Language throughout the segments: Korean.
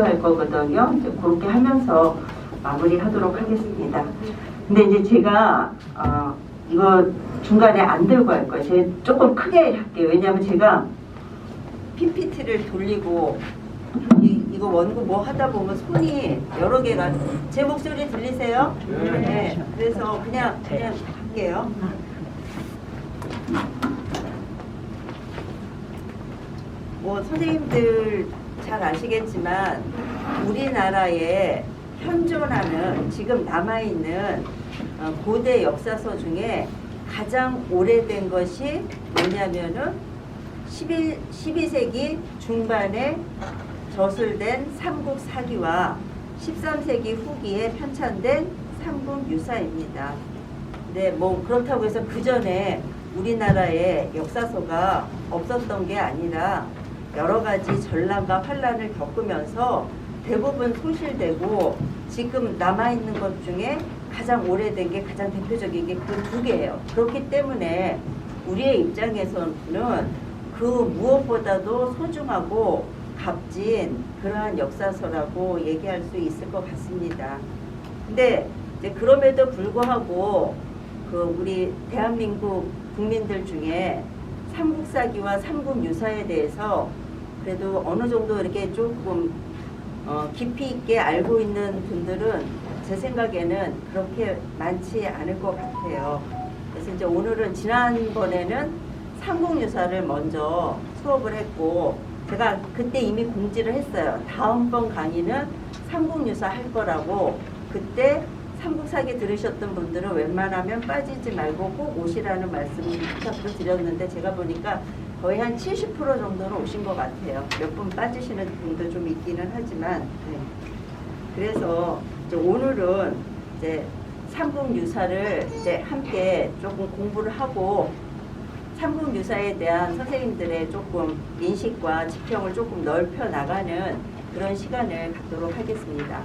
할 거거든요. 이제 그렇게 하면서 마무리하도록 하겠습니다. 근데 이제 제가 이거 중간에 안 들고 할 거예요. 제가 조금 크게 할게요. 왜냐하면 제가 PPT를 돌리고 이거 원고 뭐 하다 보면 손이 여러 개가 제 목소리 들리세요? 네. 그래서 그냥 할게요. 뭐 선생님들 잘 아시겠지만 우리나라에 현존하는 지금 남아있는 고대 역사서 중에 가장 오래된 것이 뭐냐면은 12세기 중반에 저술된 삼국사기와 13세기 후기에 편찬된 삼국유사입니다. 근데 뭐 그렇다고 해서 그 전에 우리나라에 역사서가 없었던 게 아니라 여러 가지 전란과 환란을 겪으면서 대부분 소실되고 지금 남아있는 것 중에 가장 오래된 게 가장 대표적인 게 그 두 개예요. 그렇기 때문에 우리의 입장에서는 그 무엇보다도 소중하고 값진 그러한 역사서라고 얘기할 수 있을 것 같습니다. 근데 이제 그럼에도 불구하고 그 우리 대한민국 국민들 중에 삼국사기와 삼국유사에 대해서 그래도 어느 정도 이렇게 조금 깊이 있게 알고 있는 분들은 제 생각에는 그렇게 많지 않을 것 같아요. 그래서 이제 오늘은 지난번에는 삼국유사를 먼저 수업을 했고 제가 그때 이미 공지를 했어요. 다음번 강의는 삼국유사 할 거라고. 그때 삼국사기 들으셨던 분들은 웬만하면 빠지지 말고 꼭 오시라는 말씀을 부탁을 드렸는데 제가 보니까 거의 한 70% 정도는 오신 것 같아요. 몇 분 빠지시는 분도 좀 있기는 하지만 그래서 이제 오늘은 이제 삼국유사를 이제 함께 조금 공부를 하고 삼국유사에 대한 선생님들의 조금 인식과 지평을 조금 넓혀 나가는 그런 시간을 갖도록 하겠습니다.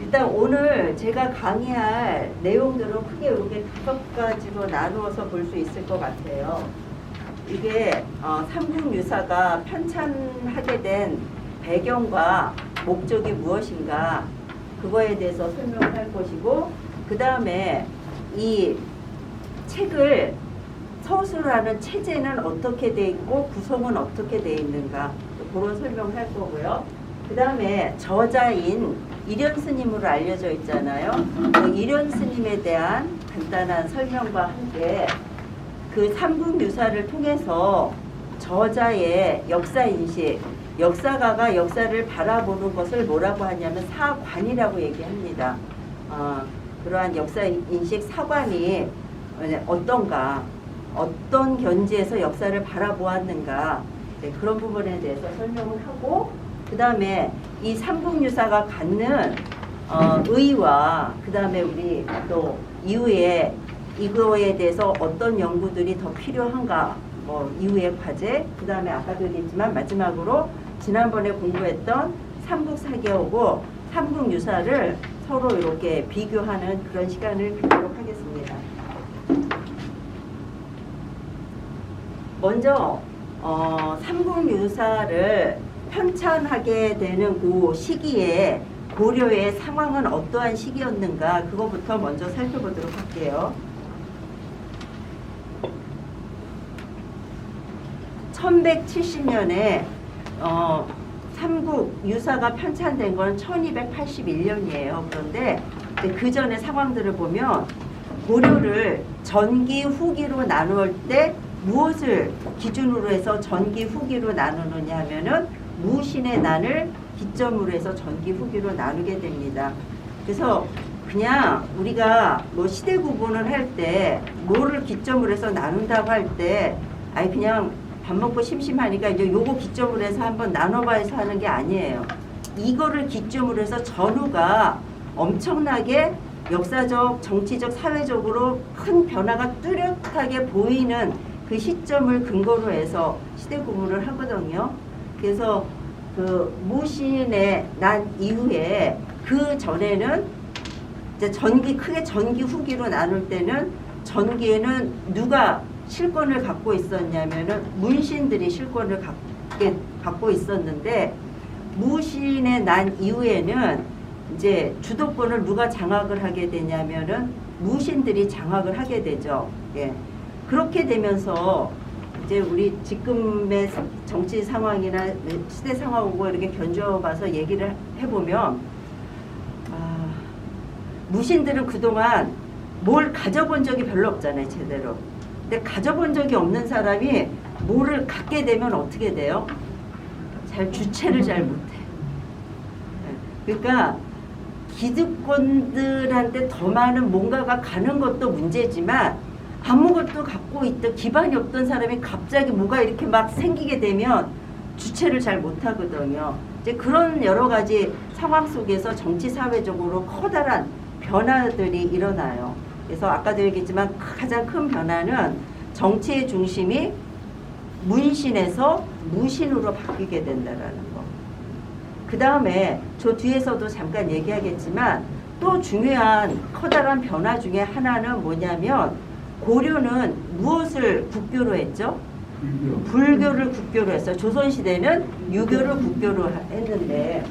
일단 오늘 제가 강의할 내용들은 크게 이렇게 5가지로 나누어서 볼 수 있을 것 같아요. 이게 삼국유사가 편찬하게 된 배경과 목적이 무엇인가 그거에 대해서 설명을 할 것이고 그 다음에 이 책을 서술하는 체제는 어떻게 돼 있고 구성은 어떻게 돼 있는가 그런 설명을 할 거고요. 그 다음에 저자인 이련 스님으로 알려져 있잖아요. 그 이련 스님에 대한 간단한 설명과 함께 그 삼국유사를 통해서 저자의 역사인식, 역사가가 역사를 바라보는 것을 뭐라고 하냐면 사관이라고 얘기합니다. 그러한 역사인식 사관이 어떤가, 어떤 견지에서 역사를 바라보았는가 그런 부분에 대해서 설명을 하고 그 다음에 이 삼국유사가 갖는 의의와 그 다음에 우리 또 이후에 이거에 대해서 어떤 연구들이 더 필요한가 뭐 이후의 과제 그 다음에 아까도 얘기했지만 마지막으로 지난번에 공부했던 삼국사기하고 삼국유사를 서로 이렇게 비교하는 그런 시간을 갖도록 하겠습니다. 먼저 삼국유사를 편찬하게 되는 그 시기에 고려의 상황은 어떠한 시기였는가 그거부터 먼저 살펴보도록 할게요. 1170년에 삼국유사가 편찬된 건 1281년이에요. 그런데 그 전에 상황들을 보면 고려를 전기 후기로 나눌 때 무엇을 기준으로 해서 전기 후기로 나누느냐 하면은 무신의 난을 기점으로 해서 전기 후기로 나누게 됩니다. 그래서 그냥 우리가 뭐 시대 구분을 할 때 뭐를 기점으로 해서 나눈다고 할 때 아니 그냥 밥 먹고 심심하니까 이제 요거 기점으로 해서 한번 나눠봐서 하는 게 아니에요. 이거를 기점으로 해서 전후가 엄청나게 역사적, 정치적, 사회적으로 큰 변화가 뚜렷하게 보이는 그 시점을 근거로 해서 시대 구분을 하거든요. 그래서 그 무신의 난 이후에 그 전에는 이제 크게 전기 후기로 나눌 때는 전기에는 누가 실권을 갖고 있었냐면은 문신들이 실권을 갖고 있었는데 무신의 난 이후에는 이제 주도권을 누가 장악을 하게 되냐면은 무신들이 장악을 하게 되죠. 예. 그렇게 되면서 이제 우리 지금의 정치 상황이나 시대 상황하고 이렇게 견주어봐서 얘기를 해보면 무신들은 그동안 뭘 가져본 적이 별로 없잖아요, 제대로. 근데 가져본 적이 없는 사람이 뭐를 갖게 되면 어떻게 돼요? 주체를 잘 못해. 그러니까 기득권들한테 더 많은 뭔가가 가는 것도 문제지만 아무것도 갖고 있던 기반이 없던 사람이 갑자기 뭐가 이렇게 막 생기게 되면 주체를 잘 못하거든요. 이제 그런 여러 가지 상황 속에서 정치 사회적으로 커다란 변화들이 일어나요. 그래서 아까도 얘기했지만 가장 큰 변화는 정치의 중심이 문신에서 무신으로 바뀌게 된다라는 거. 그 다음에 저 뒤에서도 잠깐 얘기하겠지만 또 중요한 커다란 변화 중에 하나는 뭐냐면 고려는 무엇을 국교로 했죠? 불교를 국교로 했어요. 조선시대는 유교를 국교로 했는데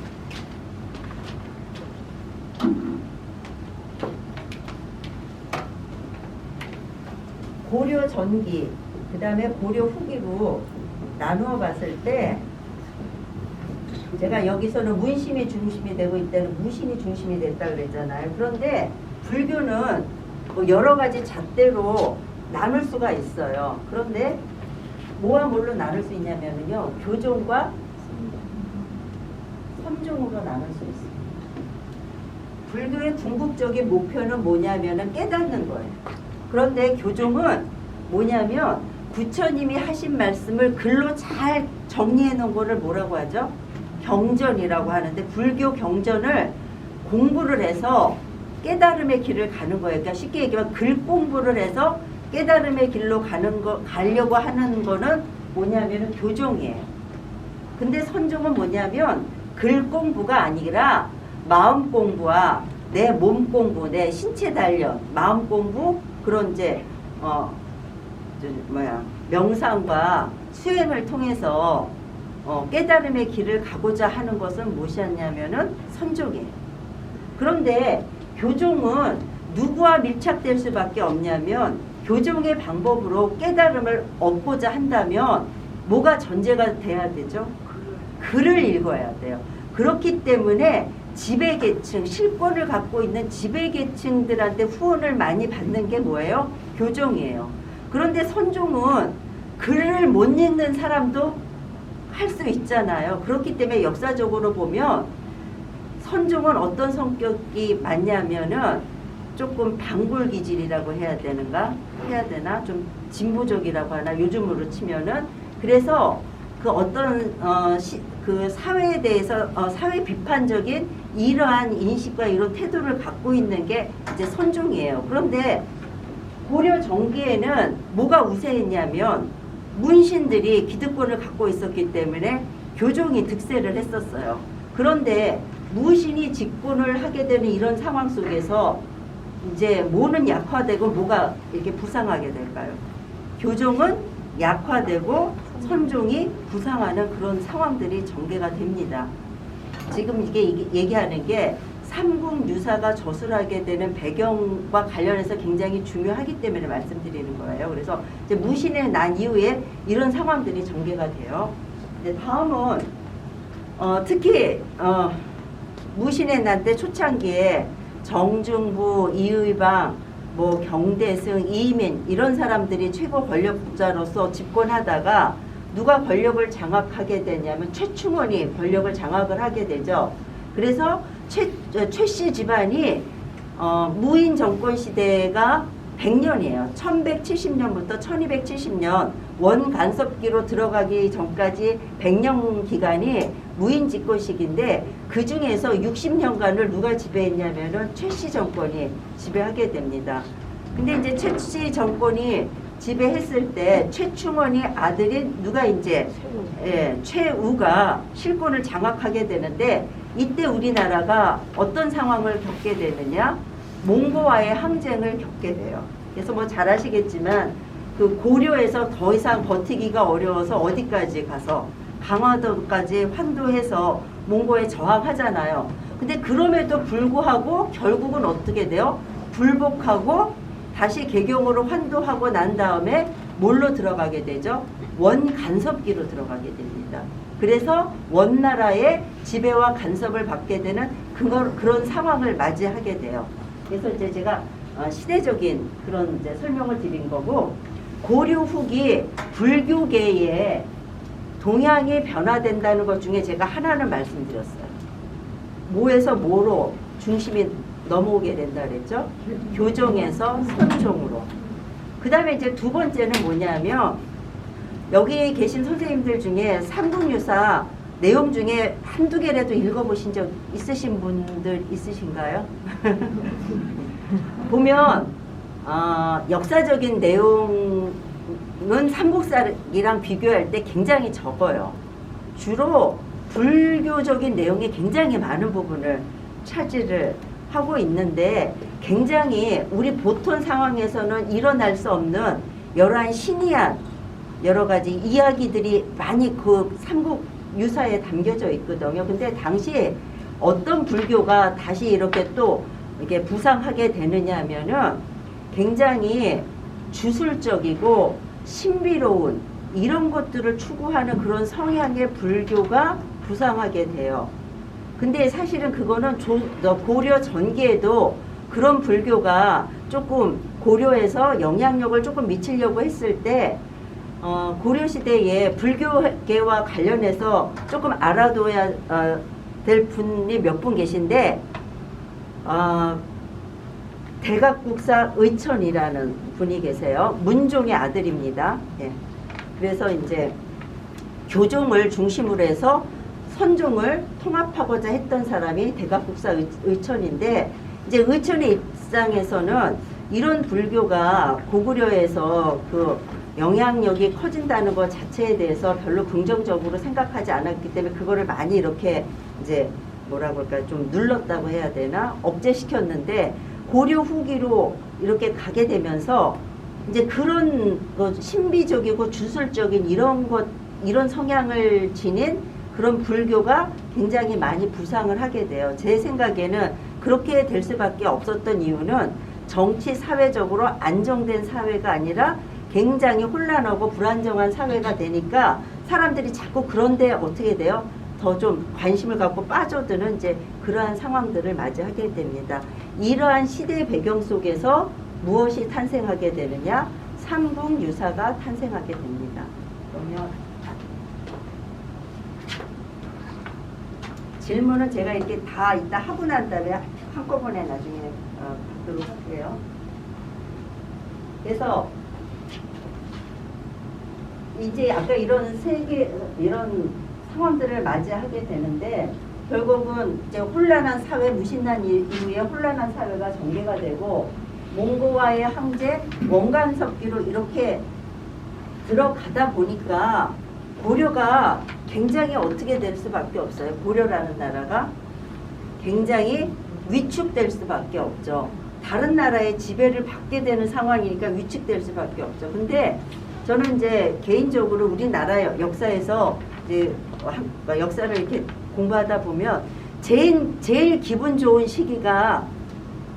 고려 전기, 그 다음에 고려 후기로 나누어 봤을 때 제가 여기서는 문신이 중심이 되고 이때는 무신이 중심이 됐다 그랬잖아요. 그런데 불교는 뭐 여러 가지 잣대로 나눌 수가 있어요. 그런데 뭐와 뭘로 나눌 수 있냐면요. 교종과 선종으로 나눌 수 있어요. 불교의 궁극적인 목표는 뭐냐면은 깨닫는 거예요. 그런데 교종은 뭐냐면 부처님이 하신 말씀을 글로 잘 정리해 놓은 거를 뭐라고 하죠? 경전이라고 하는데 불교 경전을 공부를 해서 깨달음의 길을 가는 거예요. 그러니까 쉽게 얘기하면 글 공부를 해서 깨달음의 길로 가려고 하는 거는 뭐냐면 교종이에요. 근데 선종은 뭐냐면 글 공부가 아니라 마음 공부와 내 몸 공부, 내 신체 단련, 마음 공부, 그런 이제 명상과 수행을 통해서 깨달음의 길을 가고자 하는 것은 무엇이었냐면은 선종이에요. 그런데 교종은 누구와 밀착될 수밖에 없냐면 교종의 방법으로 깨달음을 얻고자 한다면 뭐가 전제가 돼야 되죠? 글을 읽어야 돼요. 그렇기 때문에 지배계층, 실권을 갖고 있는 지배계층들한테 후원을 많이 받는 게 뭐예요? 교종이에요. 그런데 선종은 글을 못 읽는 사람도 할 수 있잖아요. 그렇기 때문에 역사적으로 보면 선종은 어떤 성격이 많냐면은 조금 방골 기질이라고 해야 되나? 좀 진보적이라고 하나? 요즘으로 치면은. 그래서 그 어떤 그 사회에 대해서 사회 비판적인 이러한 인식과 이런 태도를 갖고 있는 게 이제 선종이에요. 그런데 고려 전기에는 뭐가 우세했냐면 문신들이 기득권을 갖고 있었기 때문에 교종이 득세를 했었어요. 그런데 무신이 집권을 하게 되는 이런 상황 속에서 이제 뭐는 약화되고 뭐가 이렇게 부상하게 될까요? 교종은 약화되고 선종이 부상하는 그런 상황들이 전개가 됩니다. 지금 이게 얘기하는 게 삼국유사가 저술하게 되는 배경과 관련해서 굉장히 중요하기 때문에 말씀드리는 거예요. 그래서 이제 무신의 난 이후에 이런 상황들이 전개가 돼요. 근데 다음은 특히 무신의 난 때 초창기에 정중부, 이의방, 뭐 경대승, 이민 이런 사람들이 최고 권력자로서 집권하다가 누가 권력을 장악하게 되냐면 최충원이 권력을 장악을 하게 되죠. 그래서 최씨 집안이 무인 정권 시대가 100년이에요. 1170년부터 1270년 원 간섭기로 들어가기 전까지 100년 기간이 무인 집권 시기인데 그 중에서 60년간을 누가 지배했냐면은 최씨 정권이 지배하게 됩니다. 근데 이제 최씨 정권이 지배했을 때 최충원이 아들인 누가 이제 최우가 실권을 장악하게 되는데 이때 우리나라가 어떤 상황을 겪게 되느냐? 몽고와의 항쟁을 겪게 돼요. 그래서 뭐 잘 아시겠지만 그 고려에서 더 이상 버티기가 어려워서 어디까지 가서 강화도까지 환도해서 몽고에 저항하잖아요. 근데 그럼에도 불구하고 결국은 어떻게 돼요? 불복하고 다시 개경으로 환도하고 난 다음에 뭘로 들어가게 되죠? 원간섭기로 들어가게 됩니다. 그래서 원나라의 지배와 간섭을 받게 되는 그런 상황을 맞이하게 돼요. 그래서 이제 제가 시대적인 그런 이제 설명을 드린 거고, 고려 후기 불교계에 동향이 변화된다는 것 중에 제가 하나는 말씀드렸어요. 뭐에서 뭐로 중심이 넘어오게 된다 그랬죠? 교종에서 선종으로. 그 다음에 이제 두 번째는 뭐냐면, 여기 계신 선생님들 중에 삼국유사 내용 중에 한두 개라도 읽어보신 적 있으신 분들 있으신가요? 보면 역사적인 내용은 삼국사랑 비교할 때 굉장히 적어요. 주로 불교적인 내용이 굉장히 많은 부분을 차지를 하고 있는데, 굉장히 우리 보통 상황에서는 일어날 수 없는 여러한 신이한 여러 가지 이야기들이 많이 그 삼국 유사에 담겨져 있거든요. 근데 당시에 어떤 불교가 다시 이렇게 또 이렇게 부상하게 되느냐 하면은 굉장히 주술적이고 신비로운 이런 것들을 추구하는 그런 성향의 불교가 부상하게 돼요. 근데 사실은 그거는 고려 전기에도 그런 불교가 조금 고려에서 영향력을 조금 미치려고 했을 때 고려시대에 불교계와 관련해서 조금 알아둬야 될 분이 몇 분 계신데, 대각국사 의천이라는 분이 계세요. 문종의 아들입니다. 예. 그래서 이제 교종을 중심으로 해서 선종을 통합하고자 했던 사람이 대각국사 의천인데, 이제 의천의 입장에서는 이런 불교가 고구려에서 그 영향력이 커진다는 것 자체에 대해서 별로 긍정적으로 생각하지 않았기 때문에 그거를 많이 이렇게 이제 뭐라고 할까 좀 눌렀다고 해야 되나, 억제시켰는데, 고려 후기로 이렇게 가게 되면서 이제 그런 신비적이고 주술적인 이런 성향을 지닌 그런 불교가 굉장히 많이 부상을 하게 돼요. 제 생각에는 그렇게 될 수밖에 없었던 이유는 정치 사회적으로 안정된 사회가 아니라 굉장히 혼란하고 불안정한 사회가 되니까 사람들이 자꾸 그런데 어떻게 돼요? 더 좀 관심을 갖고 빠져드는 이제 그러한 상황들을 맞이하게 됩니다. 이러한 시대 배경 속에서 무엇이 탄생하게 되느냐? 삼국유사가 탄생하게 됩니다. 그러면 질문은 제가 이렇게 다 이따 하고 난 다음에 한꺼번에 나중에 받도록 할게요. 그래서 이제 아까 이런 이런 상황들을 맞이하게 되는데, 결국은 이제 혼란한 사회, 무신난 이후에 혼란한 사회가 전개가 되고, 몽고와의 황제, 원간섭기로 이렇게 들어가다 보니까 고려가 굉장히 어떻게 될 수밖에 없어요. 고려라는 나라가 굉장히 위축될 수밖에 없죠. 다른 나라의 지배를 받게 되는 상황이니까 위축될 수밖에 없죠. 근데 저는 이제 개인적으로 우리나라 역사에서 이제 역사를 이렇게 공부하다 보면 제일 기분 좋은 시기가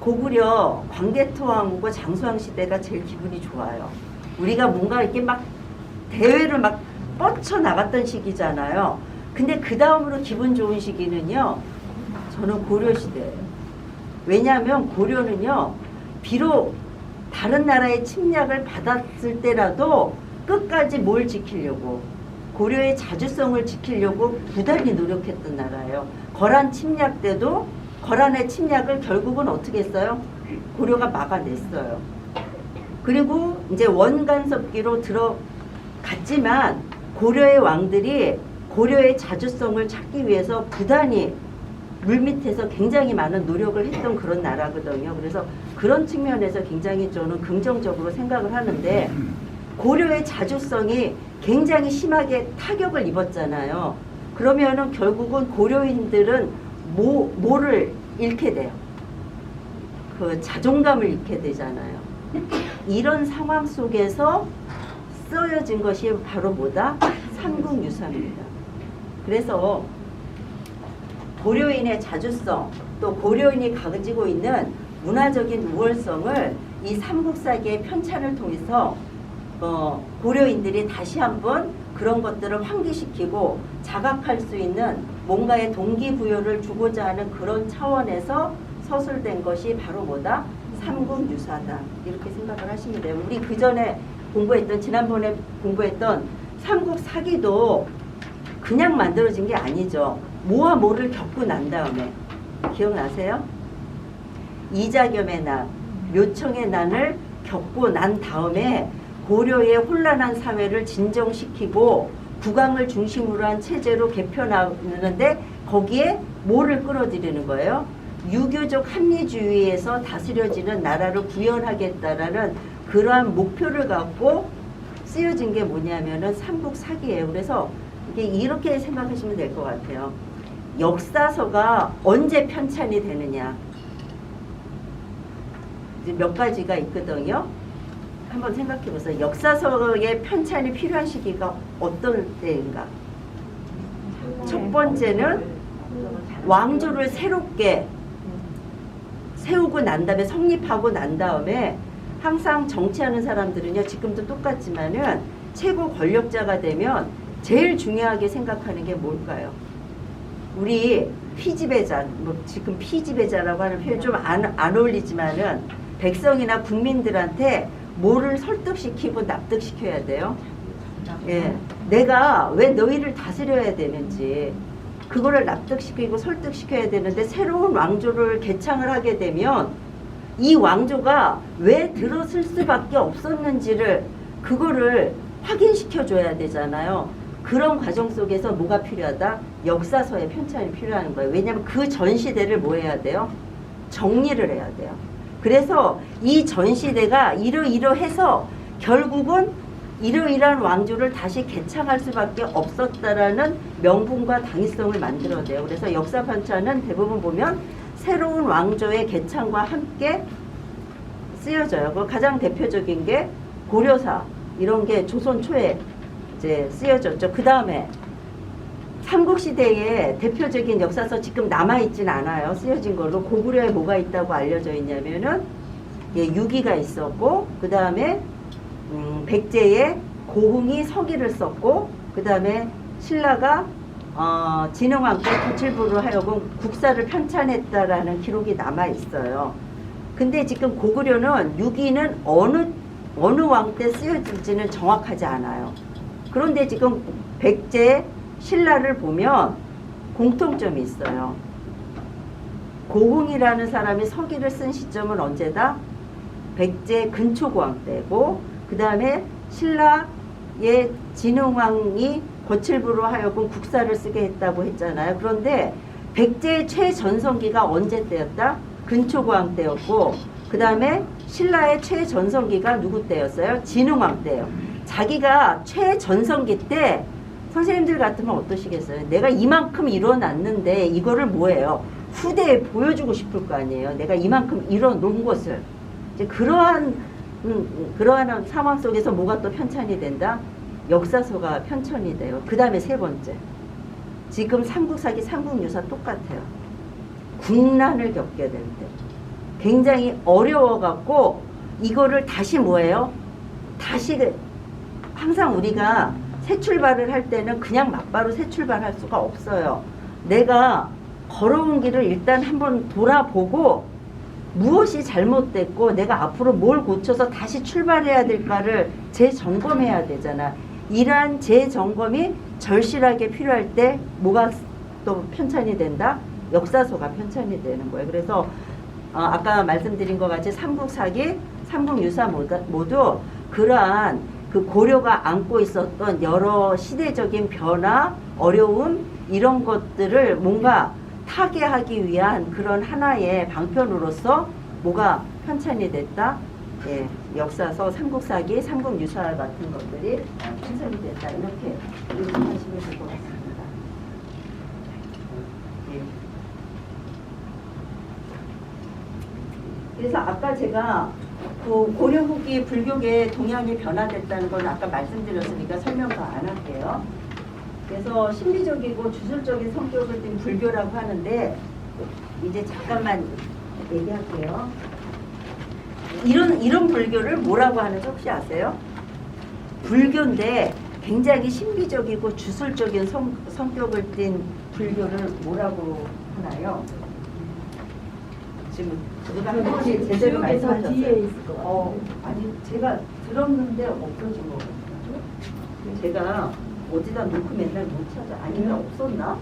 고구려 광개토왕후고 장수왕 시대가 제일 기분이 좋아요. 우리가 뭔가 이렇게 막 대회를 막 뻗쳐 나갔던 시기잖아요. 근데 그 다음으로 기분 좋은 시기는요, 저는 고려 시대예요. 왜냐하면 고려는요, 비록 다른 나라의 침략을 받았을 때라도 끝까지 뭘 지키려고, 고려의 자주성을 지키려고 부단히 노력했던 나라예요. 거란 침략 때도 거란의 침략을 결국은 어떻게 했어요? 고려가 막아냈어요. 그리고 이제 원간섭기로 들어갔지만 고려의 왕들이 고려의 자주성을 찾기 위해서 부단히 물밑에서 굉장히 많은 노력을 했던 그런 나라거든요. 그래서 그런 측면에서 굉장히 저는 긍정적으로 생각을 하는데, 고려의 자주성이 굉장히 심하게 타격을 입었잖아요. 그러면은 결국은 고려인들은 뭐를 잃게 돼요? 그 자존감을 잃게 되잖아요. 이런 상황 속에서 쓰여진 것이 바로 뭐다? 삼국유사입니다. 그래서 고려인의 자주성, 또 고려인이 가지고 있는 문화적인 우월성을 이 삼국사기의 편찬을 통해서 고려인들이 다시 한번 그런 것들을 환기시키고 자각할 수 있는 뭔가의 동기부여를 주고자 하는 그런 차원에서 서술된 것이 바로 뭐다? 삼국유사다. 이렇게 생각을 하시면 돼요. 우리 그 전에 지난번에 공부했던 삼국사기도 그냥 만들어진 게 아니죠. 뭐와 뭐를 겪고 난 다음에, 기억나세요? 이자겸의 난, 묘청의 난을 겪고 난 다음에 고려의 혼란한 사회를 진정시키고 국왕을 중심으로 한 체제로 개편하는데 거기에 뭐를 끌어들이는 거예요? 유교적 합리주의에서 다스려지는 나라를 구현하겠다라는 그러한 목표를 갖고 쓰여진 게 뭐냐면은 삼국사기예요. 그래서 이게 이렇게 생각하시면 될 것 같아요. 역사서가 언제 편찬이 되느냐, 이제 몇 가지가 있거든요. 한번 생각해 보세요. 역사서의 편찬이 필요한 시기가 어떤 때인가? 첫 번째는 왕조를 새롭게 세우고 난 다음에, 성립하고 난 다음에 항상 정치하는 사람들은요, 지금도 똑같지만은 최고 권력자가 되면 제일 중요하게 생각하는 게 뭘까요? 우리 피지배자, 지금 피지배자라고 하는 표현 좀 안 어울리지만은 백성이나 국민들한테 뭐를 설득시키고 납득시켜야 돼요? 예, 내가 왜 너희를 다스려야 되는지 그거를 납득시키고 설득시켜야 되는데, 새로운 왕조를 개창을 하게 되면 이 왕조가 왜 들어설 수밖에 없었는지를 그거를 확인시켜 줘야 되잖아요. 그런 과정 속에서 뭐가 필요하다? 역사서의 편찬이 필요한 거예요. 왜냐하면 그 전 시대를 뭐 해야 돼요? 정리를 해야 돼요. 그래서 이 전 시대가 이러이러해서 결국은 이러이러한 왕조를 다시 개창할 수밖에 없었다라는 명분과 당위성을 만들어내요. 그래서 역사 편찬은 대부분 보면 새로운 왕조의 개창과 함께 쓰여져요. 그 가장 대표적인 게 고려사, 이런 게 조선 초에 이제 쓰여졌죠. 그 다음에 삼국시대의 대표적인 역사서 지금 남아있진 않아요. 쓰여진 걸로. 고구려에 뭐가 있다고 알려져 있냐면은 유기가 있었고, 그 다음에 백제에 고흥이 서기를 썼고, 그 다음에 신라가 진흥왕 때 고칠부로 하여금 국사를 편찬했다라는 기록이 남아있어요. 근데 지금 고구려는 유기는 어느 왕 때 쓰여질지는 정확하지 않아요. 그런데 지금 백제, 신라를 보면 공통점이 있어요. 고흥이라는 사람이 서기를 쓴 시점은 언제다? 백제 근초고왕 때고, 그 다음에 신라의 진흥왕이 고칠부로 하여금 국사를 쓰게 했다고 했잖아요. 그런데 백제의 최전성기가 언제 때였다? 근초고왕 때였고, 그 다음에 신라의 최전성기가 누구 때였어요? 진흥왕 때요. 자기가 최전성기 때 선생님들 같으면 어떠시겠어요? 내가 이만큼 이뤄놨는데 이거를 뭐예요? 후대에 보여주고 싶을 거 아니에요. 내가 이만큼 이뤄놓은 것을. 이제 그러한 상황 속에서 뭐가 또 편찬이 된다? 역사서가 편찬이 돼요. 그 다음에 세 번째, 지금 삼국사기, 삼국유사 똑같아요. 국난을 겪게 될 때 굉장히 어려워갖고 이거를 다시 뭐예요? 다시 항상 우리가 새 출발을 할 때는 그냥 막바로 새 출발할 수가 없어요. 내가 걸어온 길을 일단 한번 돌아보고 무엇이 잘못됐고 내가 앞으로 뭘 고쳐서 다시 출발해야 될까를 재점검해야 되잖아. 이러한 재점검이 절실하게 필요할 때 뭐가 또 편찬이 된다? 역사서가 편찬이 되는 거예요. 그래서 아까 말씀드린 것 같이 삼국사기, 삼국유사 모두 그러한 그 고려가 안고 있었던 여러 시대적인 변화, 어려움, 이런 것들을 뭔가 타개하기 위한 그런 하나의 방편으로서 뭐가 편찬이 됐다? 예, 역사서, 삼국사기, 삼국유사 같은 것들이 편찬이 됐다. 이렇게 의심하시면 될 것 같습니다. 예. 그래서 아까 제가 그 고려 후기 불교계 동향이 변화됐다는 건 아까 말씀드렸으니까 설명 더 안 할게요. 그래서 신비적이고 주술적인 성격을 띤 불교라고 하는데 이제 잠깐만 얘기할게요. 이런 불교를 뭐라고 하는지 혹시 아세요? 불교인데 굉장히 신비적이고 주술적인 성격을 띤 불교를 뭐라고 하나요? 지금 제가 혹시 제대로 말씀하셨어요? 뒤에 있을 것 같아요. 아니 제가 들었는데 없어진 거 같아요. 제가 어디다 놓고 맨날 못 찾아. 아니면 없었나?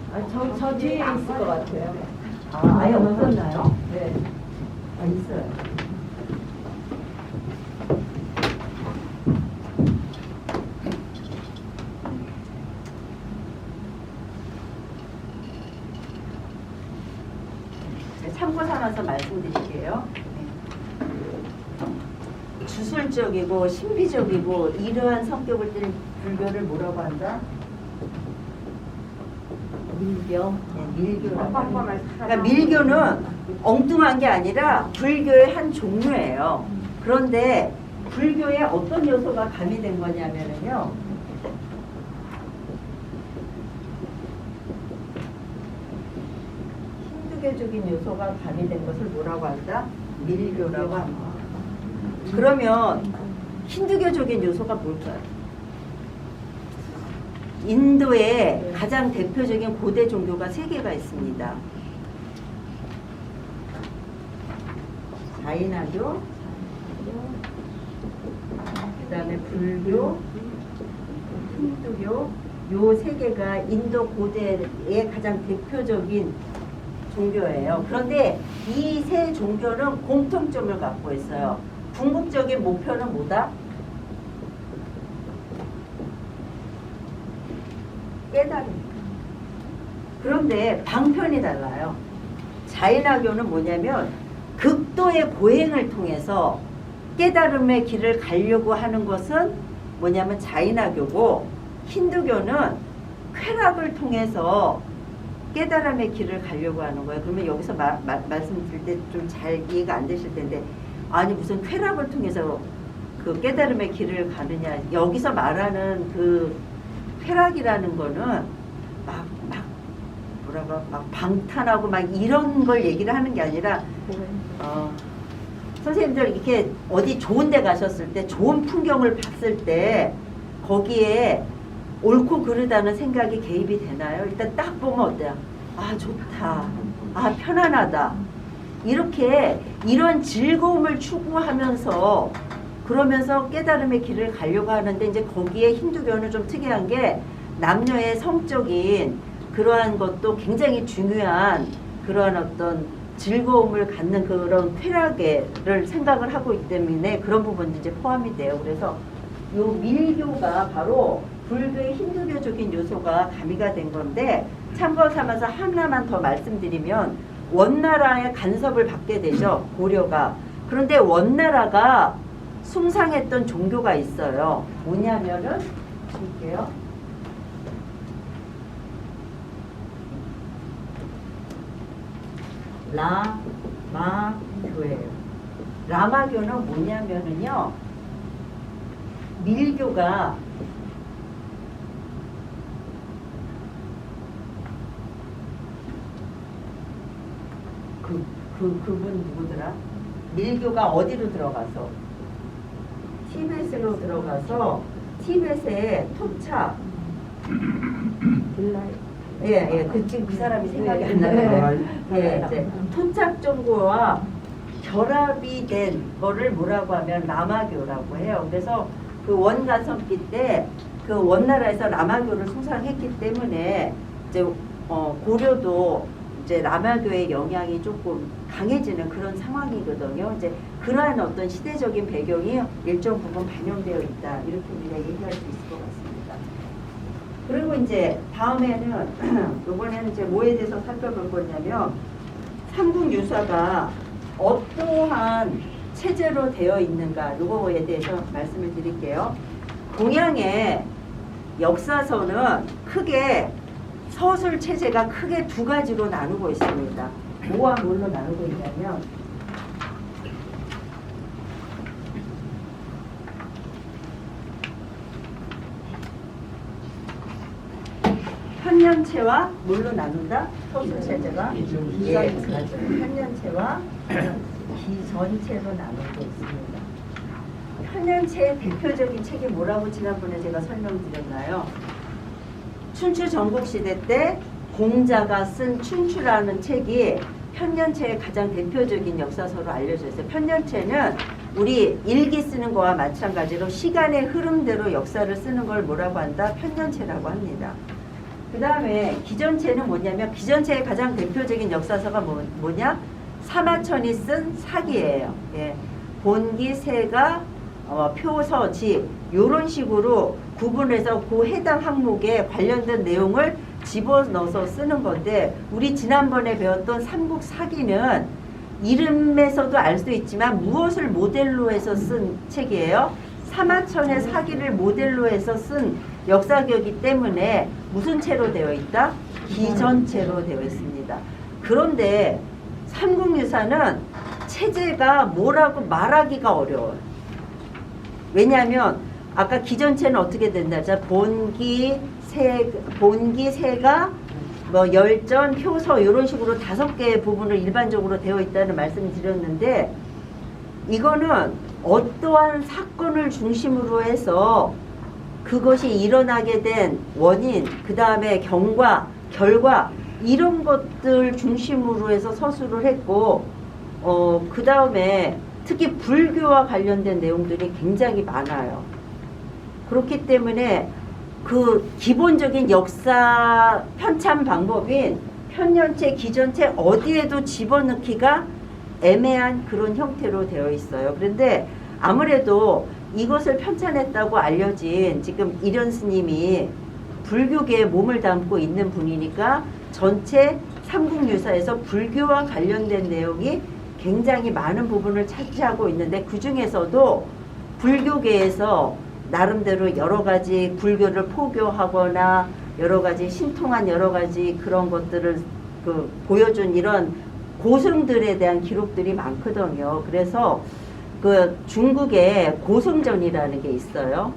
저 뒤에 있을 것 같아요. 아, 아예 없었나요? 네. 아, 있어요. 참고 삼아서 말씀드릴게요. 주술적이고 신비적이고 이러한 성격을 띤 불교를 뭐라고 한다? 밀교. 네, 밀교라고 합니다. 그러니까 밀교는 엉뚱한 게 아니라 불교의 한 종류예요. 그런데 불교에 어떤 요소가 가미된 거냐면요. 힌두교적인 요소가 가미된 것을 뭐라고 한다? 밀교라고 합니다. 그러면 힌두교적인 요소가 뭘까요? 인도에 가장 대표적인 고대 종교가 3개가 있습니다. 자이나교, 그 다음에 불교, 힌두교, 요 3개가 인도 고대의 가장 대표적인 종교예요. 그런데 이 3 종교는 공통점을 갖고 있어요. 궁극적인 목표는 뭐다? 깨달음. 그런데 방편이 달라요. 자이나교는 뭐냐면 극도의 보행을 통해서 깨달음의 길을 가려고 하는 것은 뭐냐면 자이나교고, 힌두교는 쾌락을 통해서 깨달음의 길을 가려고 하는 거예요. 그러면 여기서 말씀드릴 때 좀 잘 이해가 안 되실 텐데, 아니 무슨 쾌락을 통해서 그 깨달음의 길을 가느냐. 여기서 말하는 그 쾌락이라는 거는 막 방탄하고 막 이런 걸 얘기를 하는 게 아니라, 선생님들 이렇게 어디 좋은 데 가셨을 때 좋은 풍경을 봤을 때 거기에 옳고 그르다는 생각이 개입이 되나요? 일단 딱 보면 어때요? 아 좋다, 아 편안하다, 이렇게 이런 즐거움을 추구하면서 그러면서 깨달음의 길을 가려고 하는데, 이제 거기에 힌두교는 좀 특이한 게 남녀의 성적인 그러한 것도 굉장히 중요한 그러한 어떤 즐거움을 갖는 그런 쾌락을 생각을 하고 있기 때문에 그런 부분도 이제 포함이 돼요. 그래서 요 밀교가 바로 불교의 힌두교적인 요소가 가미가 된 건데, 참고 삼아서 하나만 더 말씀드리면 원나라의 간섭을 받게 되죠, 고려가. 그런데 원나라가 숭상했던 종교가 있어요. 뭐냐면은 볼게요. 라마교예요. 라마교는 뭐냐면은요, 밀교가 그분 누구더라? 밀교가 어디로 들어가서? 티벳으로 들어가서 티벳의 토착, 지금 그 사람이 생각이 안 나요. 이제 토착 종교와 결합이 된 거를 뭐라고 하면 라마교라고 해요. 그래서 그 원간섭기 때 그 원나라에서 라마교를 숭상했기 때문에 이제 고려도 이제 라마교의 영향이 조금 강해지는 그런 상황이거든요. 이제 그러한 어떤 시대적인 배경이 일정 부분 반영되어 있다, 이렇게 우리가 얘기할 수 있을 것 같습니다. 그리고 이제 다음에는 이번에는 이제 뭐에 대해서 살펴볼 거냐면, 삼국유사가 어떠한 체제로 되어 있는가, 요거에 대해서 말씀을 드릴게요. 동양의 역사서는 크게 서술 체제가 크게 2가지로 나누고 있습니다. 뭐와 뭘로 나누고 있냐면, 편년체와 뭘로 나눈다? 서술체제가 예, 맞아요. 편년체와 기전체로 나누고 있습니다. 편년체의 대표적인 책이 뭐라고 지난번에 제가 설명드렸나요? 춘추 전국시대 때 공자가 쓴 춘추라는 책이 편년체의 가장 대표적인 역사서로 알려져 있어요. 편년체는 우리 일기 쓰는 거와 마찬가지로 시간의 흐름대로 역사를 쓰는 걸 뭐라고 한다? 편년체라고 합니다. 그 다음에 기전체는 뭐냐면 기전체의 가장 대표적인 역사서가 뭐냐? 사마천이 쓴 사기예요. 예. 본기, 세가, 표서, 지 이런 식으로 구분해서 그 해당 항목에 관련된 내용을 집어넣어서 쓰는 건데 우리 지난번에 배웠던 삼국사기는 이름에서도 알 수 있지만 무엇을 모델로 해서 쓴 책이에요? 사마천의 사기를 모델로 해서 쓴 역사기이기 때문에 무슨 체로 되어 있다? 기전체로 되어 있습니다. 그런데 삼국유사는 체제가 뭐라고 말하기가 어려워요. 왜냐하면 아까 기전체는 어떻게 된다? 자, 본기, 세가 뭐 열전, 표서 이런 식으로 5개의 부분을 일반적으로 되어 있다는 말씀을 드렸는데 이거는 어떠한 사건을 중심으로 해서 그것이 일어나게 된 원인, 그 다음에 경과, 결과 이런 것들 중심으로 해서 서술을 했고 그 다음에 특히 불교와 관련된 내용들이 굉장히 많아요. 그렇기 때문에 그 기본적인 역사 편찬 방법인 편년체, 기전체 어디에도 집어넣기가 애매한 그런 형태로 되어 있어요. 그런데 아무래도 이것을 편찬했다고 알려진 지금 이련 스님이 불교계에 몸을 담고 있는 분이니까 전체 삼국유사에서 불교와 관련된 내용이 굉장히 많은 부분을 차지하고 있는데 그 중에서도 불교계에서 나름대로 여러 가지 불교를 포교하거나 여러 가지 신통한 여러 가지 그런 것들을 보여준 이런 고승들에 대한 기록들이 많거든요. 그래서 그 중국에 고승전이라는 게 있어요.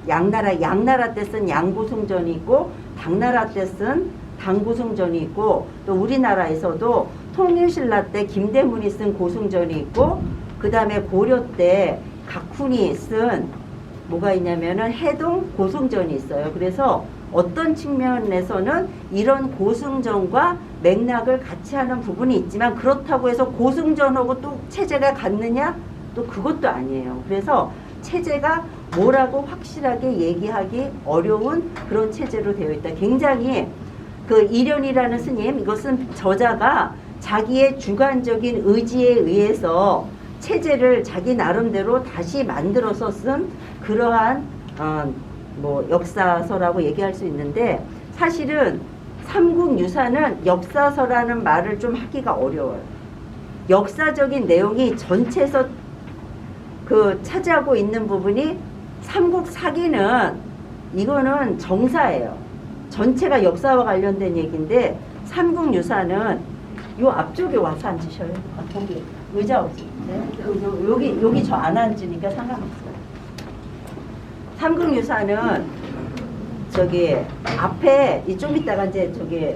양나라 때 쓴 양고승전이 있고 당나라 때 쓴 당고승전이 있고 또 우리나라에서도 통일신라 때 김대문이 쓴 고승전이 있고 그 다음에 고려 때 각훈이 쓴 뭐가 있냐면은 해동 고승전이 있어요. 그래서 어떤 측면에서는 이런 고승전과 맥락을 같이 하는 부분이 있지만 그렇다고 해서 고승전하고 또 체제가 같느냐? 또 그것도 아니에요. 그래서 체제가 뭐라고 확실하게 얘기하기 어려운 그런 체제로 되어 있다. 굉장히 그 이련이라는 스님, 이것은 저자가 자기의 주관적인 의지에 의해서 체제를 자기 나름대로 다시 만들어서 쓴 그러한 뭐 역사서라고 얘기할 수 있는데 사실은 삼국유사는 역사서라는 말을 좀 하기가 어려워요. 역사적인 내용이 전체에서 그 차지하고 있는 부분이 삼국사기는 이거는 정사예요. 전체가 역사와 관련된 얘기인데 삼국유사는 요 앞쪽에 와서 앉으셔요. 거기 의자 없지? 네? 여기 저 안 앉으니까 상관없어요. 삼국유사는 저기 앞에 좀 이따가 이제 저기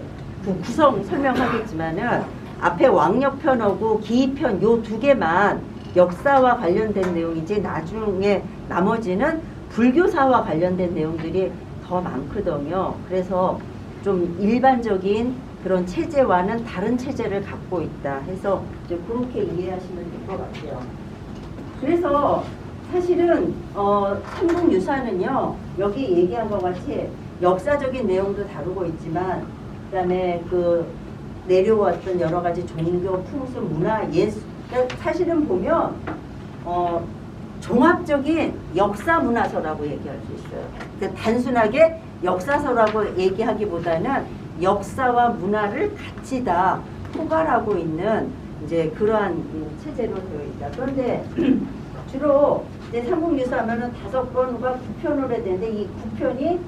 구성 설명하겠지만은 앞에 왕력편하고 기이편 요 2개만 역사와 관련된 내용이지 나중에 나머지는 불교사와 관련된 내용들이 더 많거든요. 그래서 좀 일반적인 그런 체제와는 다른 체제를 갖고 있다 해서 이제 그렇게 이해하시면 될 것 같아요. 그래서 사실은 삼국유사는요 여기 얘기한 것 같이 역사적인 내용도 다루고 있지만 그다음에 그 내려왔던 여러 가지 종교, 풍수, 문화, 예술 그러니까 사실은 보면 종합적인 역사 문화서라고 얘기할 수 있어요. 그러니까 단순하게 역사서라고 얘기하기보다는 역사와 문화를 같이 다 포괄하고 있는 이제 그러한 체제로 되어 있다. 그런데 주로 이제 삼국유사하면은 5권과 9편으로 되는데 이 9편이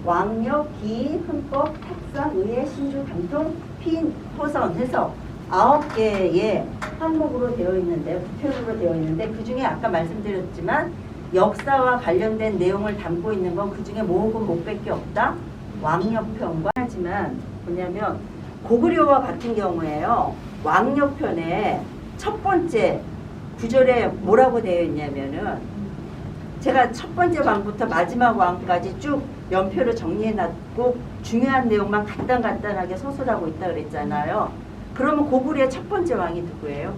왕력, 기, 흥법, 탁상, 의회, 신주, 강통, 피, 호선 해서 9개의 항목으로 되어 있는데 9편으로 되어 있는데 그 중에 아까 말씀드렸지만 역사와 관련된 내용을 담고 있는 건 그 중에 모으고 못밖에 없다. 왕역편과 하지만 뭐냐면 고구려와 같은 경우에요. 왕역편에 첫 번째 구절에 뭐라고 되어 있냐면은 제가 첫 번째 왕부터 마지막 왕까지 쭉 연표를 정리해놨고 중요한 내용만 간단하게 서술하고 있다 그랬잖아요. 그러면 고구려의 첫 번째 왕이 누구예요?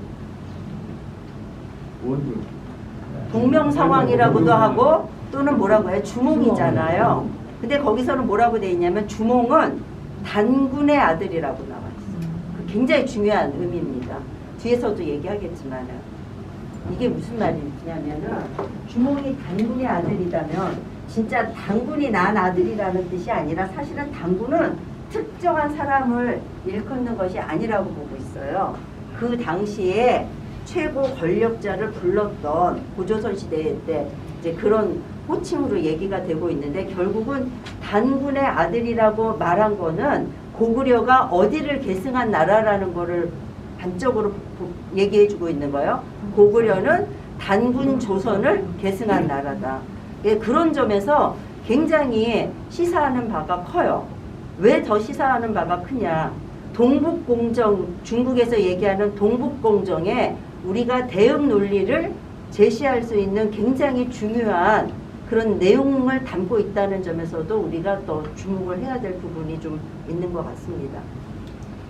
원주. 동명상왕이라고도 하고 또는 뭐라고 해요? 주몽이잖아요. 근데 거기서는 뭐라고 돼 있냐면 주몽은 단군의 아들이라고 나와 있어요. 굉장히 중요한 의미입니다. 뒤에서도 얘기하겠지만은 이게 무슨 말이냐면은 주몽이 단군의 아들이라면 진짜 단군이 난 아들이라는 뜻이 아니라 사실은 단군은 특정한 사람을 일컫는 것이 아니라고 보고 있어요. 그 당시에 최고 권력자를 불렀던 고조선 시대 때 이제 그런 호칭으로 얘기가 되고 있는데 결국은 단군의 아들이라고 말한 거는 고구려가 어디를 계승한 나라라는 거를 단적으로 얘기해주고 있는 거예요. 고구려는 단군 조선을 계승한 나라다. 예, 그런 점에서 굉장히 시사하는 바가 커요. 왜 더 시사하는 바가 크냐? 동북공정, 중국에서 얘기하는 동북공정에 우리가 대응 논리를 제시할 수 있는 굉장히 중요한 그런 내용을 담고 있다는 점에서도 우리가 또 주목을 해야 될 부분이 좀 있는 것 같습니다.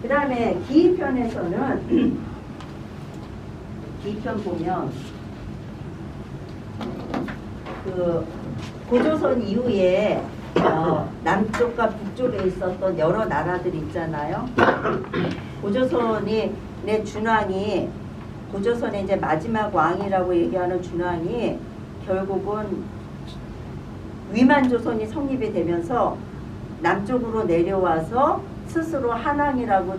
그 다음에 기편에서는 기편 보면 그 고조선 이후에 남쪽과 북쪽에 있었던 여러 나라들이 있잖아요. 고조선의 준왕이 고조선의 이제 마지막 왕이라고 얘기하는 준왕이 결국은 위만조선이 성립이 되면서 남쪽으로 내려와서 스스로 한왕이라고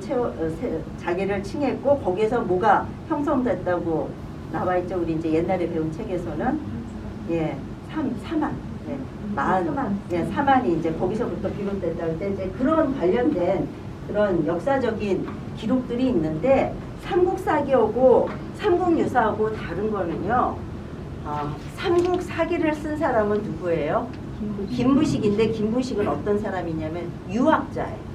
자기를 칭했고 거기에서 뭐가 형성됐다고 나와 있죠. 우리 이제 옛날에 배운 책에서는 사만. 사만이 이제 거기서부터 비롯됐다 할 때 이제 그런 관련된 그런 역사적인 기록들이 있는데 삼국사기하고 삼국유사하고 다른 거는요. 삼국사기를 쓴 사람은 누구예요? 김부식인데 김부식은 어떤 사람이냐면 유학자예요.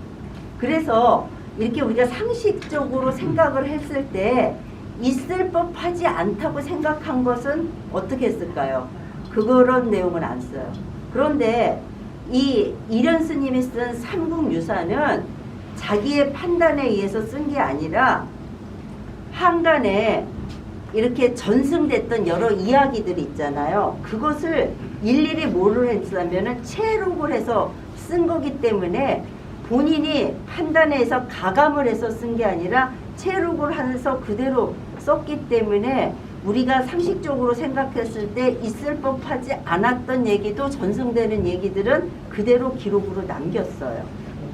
그래서 이렇게 우리가 상식적으로 생각을 했을 때 있을 법하지 않다고 생각한 것은 어떻게 했을까요? 그런 내용은 안 써요. 그런데 이 이련 스님이 쓴 삼국유사는 자기의 판단에 의해서 쓴 게 아니라 한간에 이렇게 전승됐던 여러 이야기들이 있잖아요. 그것을 일일이 뭐를 했냐면은 체록을 해서 쓴 거기 때문에 본인이 판단해서 가감을 해서 쓴 게 아니라 체록을 하면서 그대로 썼기 때문에 우리가 상식적으로 생각했을 때 있을 법하지 않았던 얘기도 전승되는 얘기들은 그대로 기록으로 남겼어요.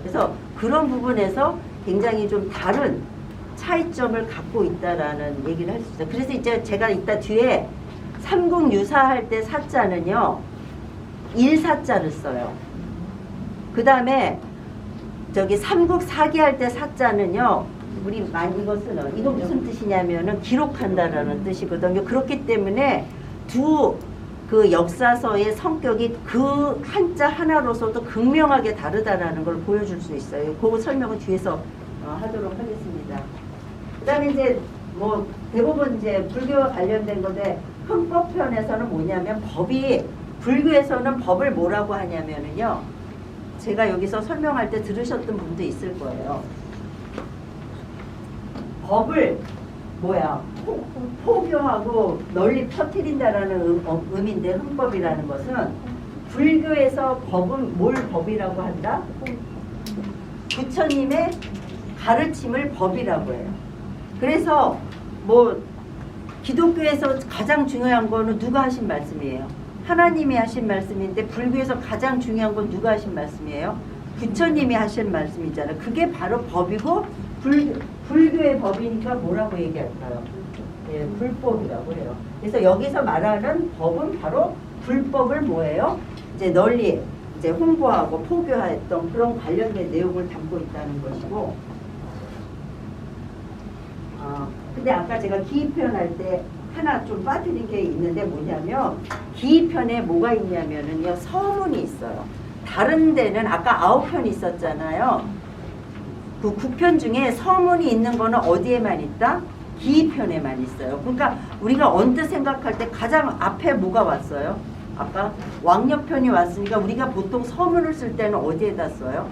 그래서 그런 부분에서 굉장히 좀 다른 차이점을 갖고 있다라는 얘기를 할 수 있어요. 그래서 이제 제가 이따 뒤에 삼국유사 할 때 사자는요, 일사자를 써요. 그 다음에 저기 삼국사기 할 때 사자는요, 우리 많이 이거 쓰는, 이거 무슨 뜻이냐면은 기록한다라는 뜻이거든요. 그렇기 때문에 두 그 역사서의 성격이 그 한자 하나로서도 극명하게 다르다라는 걸 보여줄 수 있어요. 그 설명은 뒤에서 하도록 하겠습니다. 그 다음에 이제 뭐 대부분 이제 불교와 관련된 건데 헌법편에서는 뭐냐면 법이, 불교에서는 법을 뭐라고 하냐면은요, 제가 여기서 설명할 때 들으셨던 분도 있을 거예요. 법을 포교하고 널리 퍼뜨린다라는 의미인데, 헌법이라는 것은 불교에서 법은 뭘 법이라고 한다? 부처님의 가르침을 법이라고 해요. 그래서 뭐 기독교에서 가장 중요한 거는 누가 하신 말씀이에요? 하나님이 하신 말씀인데 불교에서 가장 중요한 건 누가 하신 말씀이에요? 부처님이 하신 말씀이잖아요. 그게 바로 법이고 불교의 법이니까 뭐라고 얘기할까요? 예, 불법이라고 해요. 그래서 여기서 말하는 법은 바로 불법을 뭐예요? 이제 널리 이제 홍보하고 포교했던 그런 관련된 내용을 담고 있다는 것이고, 근데 아까 제가 기입편 할 때 하나 좀 빠뜨린 게 있는데 뭐냐면, 기입편에 뭐가 있냐면은요, 서문이 있어요. 다른 데는 아까 9편 있었잖아요. 그 9편 중에 서문이 있는 거는 어디에만 있다? 기편에만 있어요. 그러니까 우리가 언뜻 생각할 때 가장 앞에 뭐가 왔어요? 아까 왕력편이 왔으니까 우리가 보통 서문을 쓸 때는 어디에다 써요?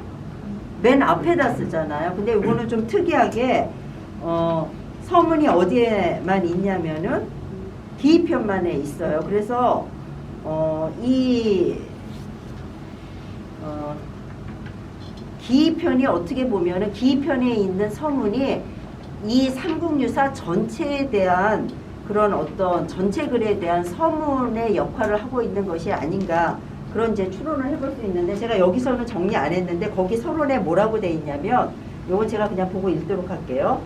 맨 앞에다 쓰잖아요. 근데 이거는 좀 특이하게 서문이 어디에만 있냐면은 기편만에 있어요. 그래서 기편이 어떻게 보면은 기편에 있는 서문이 이 삼국유사 전체에 대한 그런 어떤 전체 글에 대한 서문의 역할을 하고 있는 것이 아닌가 그런 이제 추론을 해볼 수 있는데 제가 여기서는 정리 안 했는데 거기 서론에 뭐라고 돼 있냐면 요건 제가 그냥 보고 읽도록 할게요.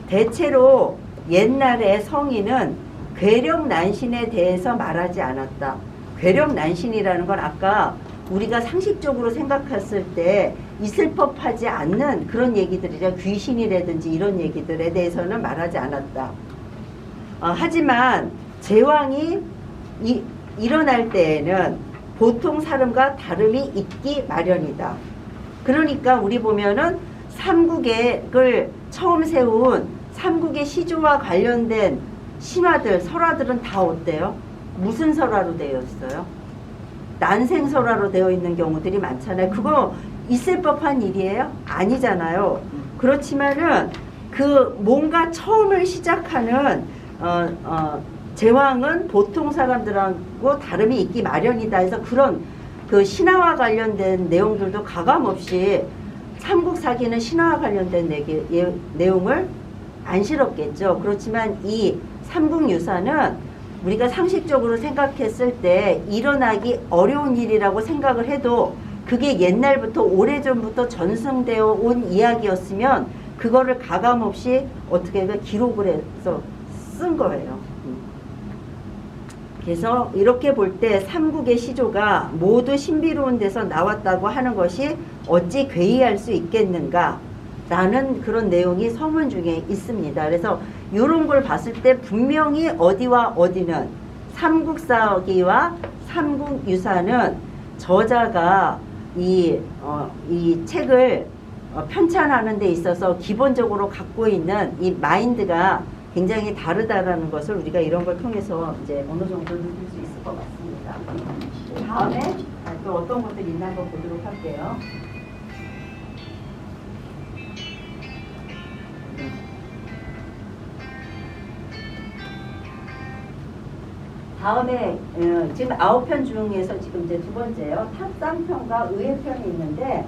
대체로 옛날에 성인은 괴력난신에 대해서 말하지 않았다. 괴력난신이라는 건 아까 우리가 상식적으로 생각했을 때 있을 법하지 않는 그런 얘기들이라 귀신이라든지 이런 얘기들에 대해서는 말하지 않았다. 하지만 제왕이 일어날 때에는 보통 사람과 다름이 있기 마련이다. 그러니까 우리 보면은 삼국을 처음 세운 삼국의 시조와 관련된 신화들, 설화들은 다 어때요? 무슨 설화로 되어 있어요? 난생설화로 되어 있는 경우들이 많잖아요. 그거 있을 법한 일이에요? 아니잖아요. 그렇지만은 그 뭔가 처음을 시작하는 제왕은 보통 사람들하고 다름이 있기 마련이다 해서 그런 그 신화와 관련된 내용들도 가감없이 삼국사기는 신화와 관련된 내용을 안 실었겠죠. 그렇지만 이 삼국유사는 우리가 상식적으로 생각했을 때 일어나기 어려운 일이라고 생각을 해도 그게 옛날부터 오래전부터 전승되어 온 이야기였으면 그거를 가감없이 어떻게 기록을 해서 쓴 거예요. 그래서 이렇게 볼 때 삼국의 시조가 모두 신비로운 데서 나왔다고 하는 것이 어찌 괴이할 수 있겠는가 라는 그런 내용이 서문 중에 있습니다. 그래서 이런 걸 봤을 때 분명히 어디와 어디는 삼국사기와 삼국유사는 저자가 이 책을 편찬하는 데 있어서 기본적으로 갖고 있는 이 마인드가 굉장히 다르다라는 것을 우리가 이런 걸 통해서 이제 어느 정도 느낄 수 있을 것 같습니다. 다음에 또 어떤 것들이 있나 한번 보도록 할게요. 다음에 지금 9편 중에서 지금 이제 두 번째요. 탑상편과 의회편이 있는데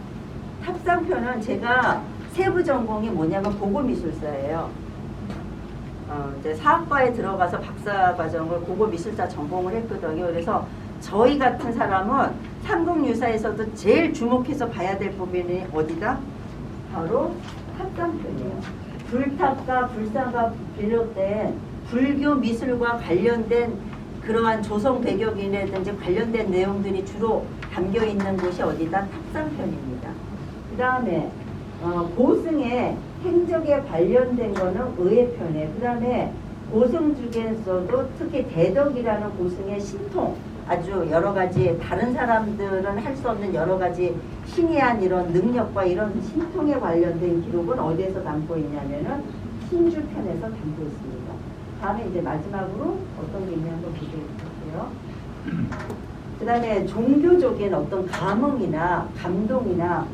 탑상편은 제가 세부 전공이 뭐냐면 고고미술사예요. 이제 사학과에 들어가서 박사 과정을 고고미술사 전공을 했거든요. 그래서 저희 같은 사람은 삼국유사에서도 제일 주목해서 봐야 될 부분이 어디다? 바로 탑상편이에요. 불탑과 불상과 비롯된 불교 미술과 관련된 그러한 조성 배경이라든지 관련된 내용들이 주로 담겨 있는 곳이 어디다? 탑상편입니다. 그 다음에 고승의 행적에 관련된 거는 의회편에, 그 다음에 고승 중에서도 특히 대덕이라는 고승의 신통, 아주 여러 가지 다른 사람들은 할 수 없는 여러 가지 신이한 이런 능력과 이런 신통에 관련된 기록은 어디에서 담고 있냐면은 신주편에서 담고 있습니다. 다음에 이제 마지막으로 어떤 게 있냐 한번 보도록 할게요. 그 다음에 종교적인 어떤 감흥이나 감동이나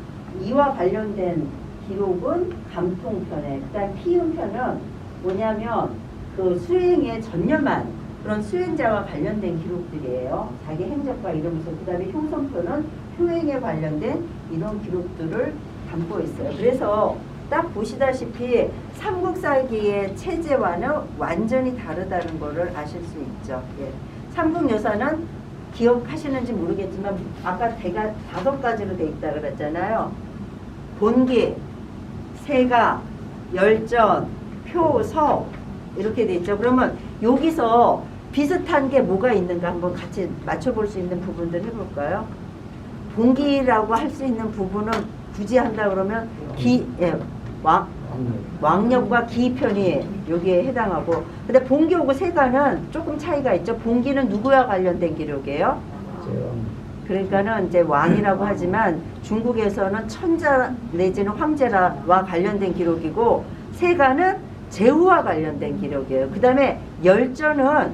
이와 관련된 기록은 감통편에, 그 다음 피음편은 뭐냐면 그 수행에 전념한 그런 수행자와 관련된 기록들이에요. 자기 행적과 이러면서. 그 다음에 효성편은 효행에 관련된 이런 기록들을 담고 있어요. 그래서 딱 보시다시피 삼국사기의 체제와는 완전히 다르다는 것을 아실 수 있죠. 예. 삼국유사는 기억하시는지 모르겠지만 아까 대가 5가지로 돼 있다 그랬잖아요. 본기, 세가, 열전, 표, 서 이렇게 돼 있죠. 그러면 여기서 비슷한 게 뭐가 있는가 한번 같이 맞춰볼 수 있는 부분들 해볼까요? 본기라고 할 수 있는 부분은 굳이 한다 그러면 왕력과 기편이 여기에 해당하고, 근데 본기하고 세가는 조금 차이가 있죠. 본기는 누구와 관련된 기록이에요? 그러니까는 이제 왕이라고 하지만 중국에서는 천자 내지는 황제와 관련된 기록이고 세가는 제후와 관련된 기록이에요. 그 다음에 열전은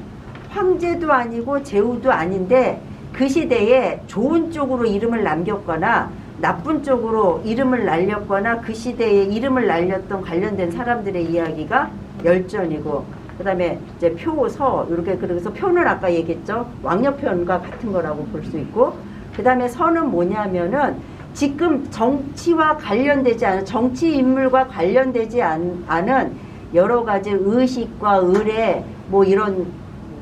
황제도 아니고 제후도 아닌데 그 시대에 좋은 쪽으로 이름을 남겼거나 나쁜 쪽으로 이름을 날렸거나 그 시대에 이름을 날렸던 관련된 사람들의 이야기가 열전이고 그 다음에 이제 표, 서 이렇게 그래서 표는 아까 얘기했죠. 왕녀편과 같은 거라고 볼 수 있고 그 다음에 서는 뭐냐면은 지금 정치와 관련되지 않은 정치 인물과 관련되지 않은 여러 가지 의식과 의례 뭐 이런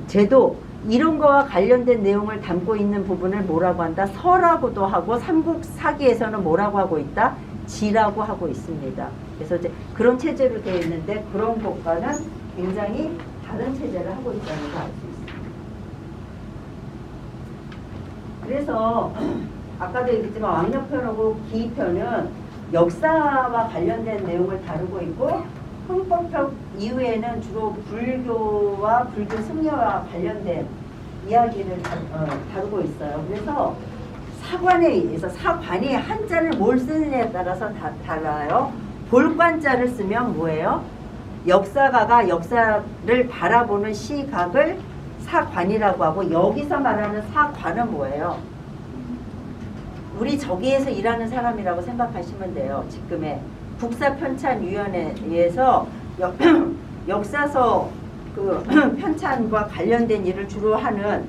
제도 이런 거와 관련된 내용을 담고 있는 부분을 뭐라고 한다? 서라고도 하고 삼국사기에서는 뭐라고 하고 있다? 지라고 하고 있습니다. 그래서 이제 그런 체제로 되어 있는데 그런 것과는 굉장히 다른 체제를 하고 있다는 걸 알 수 있습니다. 그래서 아까도 얘기했지만 왕녀편하고 기편은 역사와 관련된 내용을 다루고 있고 흥법편 이후에는 주로 불교와 불교 승려와 관련된 이야기를 다루고 있어요. 그래서 사관에 의해서 사관이 한자를 뭘 쓰느냐에 따라서 달라요. 볼관자를 쓰면 뭐예요? 역사가가 역사를 바라보는 시각을 사관이라고 하고 여기서 말하는 사관은 뭐예요? 우리 저기에서 일하는 사람이라고 생각하시면 돼요. 지금의 국사편찬위원회에서 역사서 그 편찬과 관련된 일을 주로 하는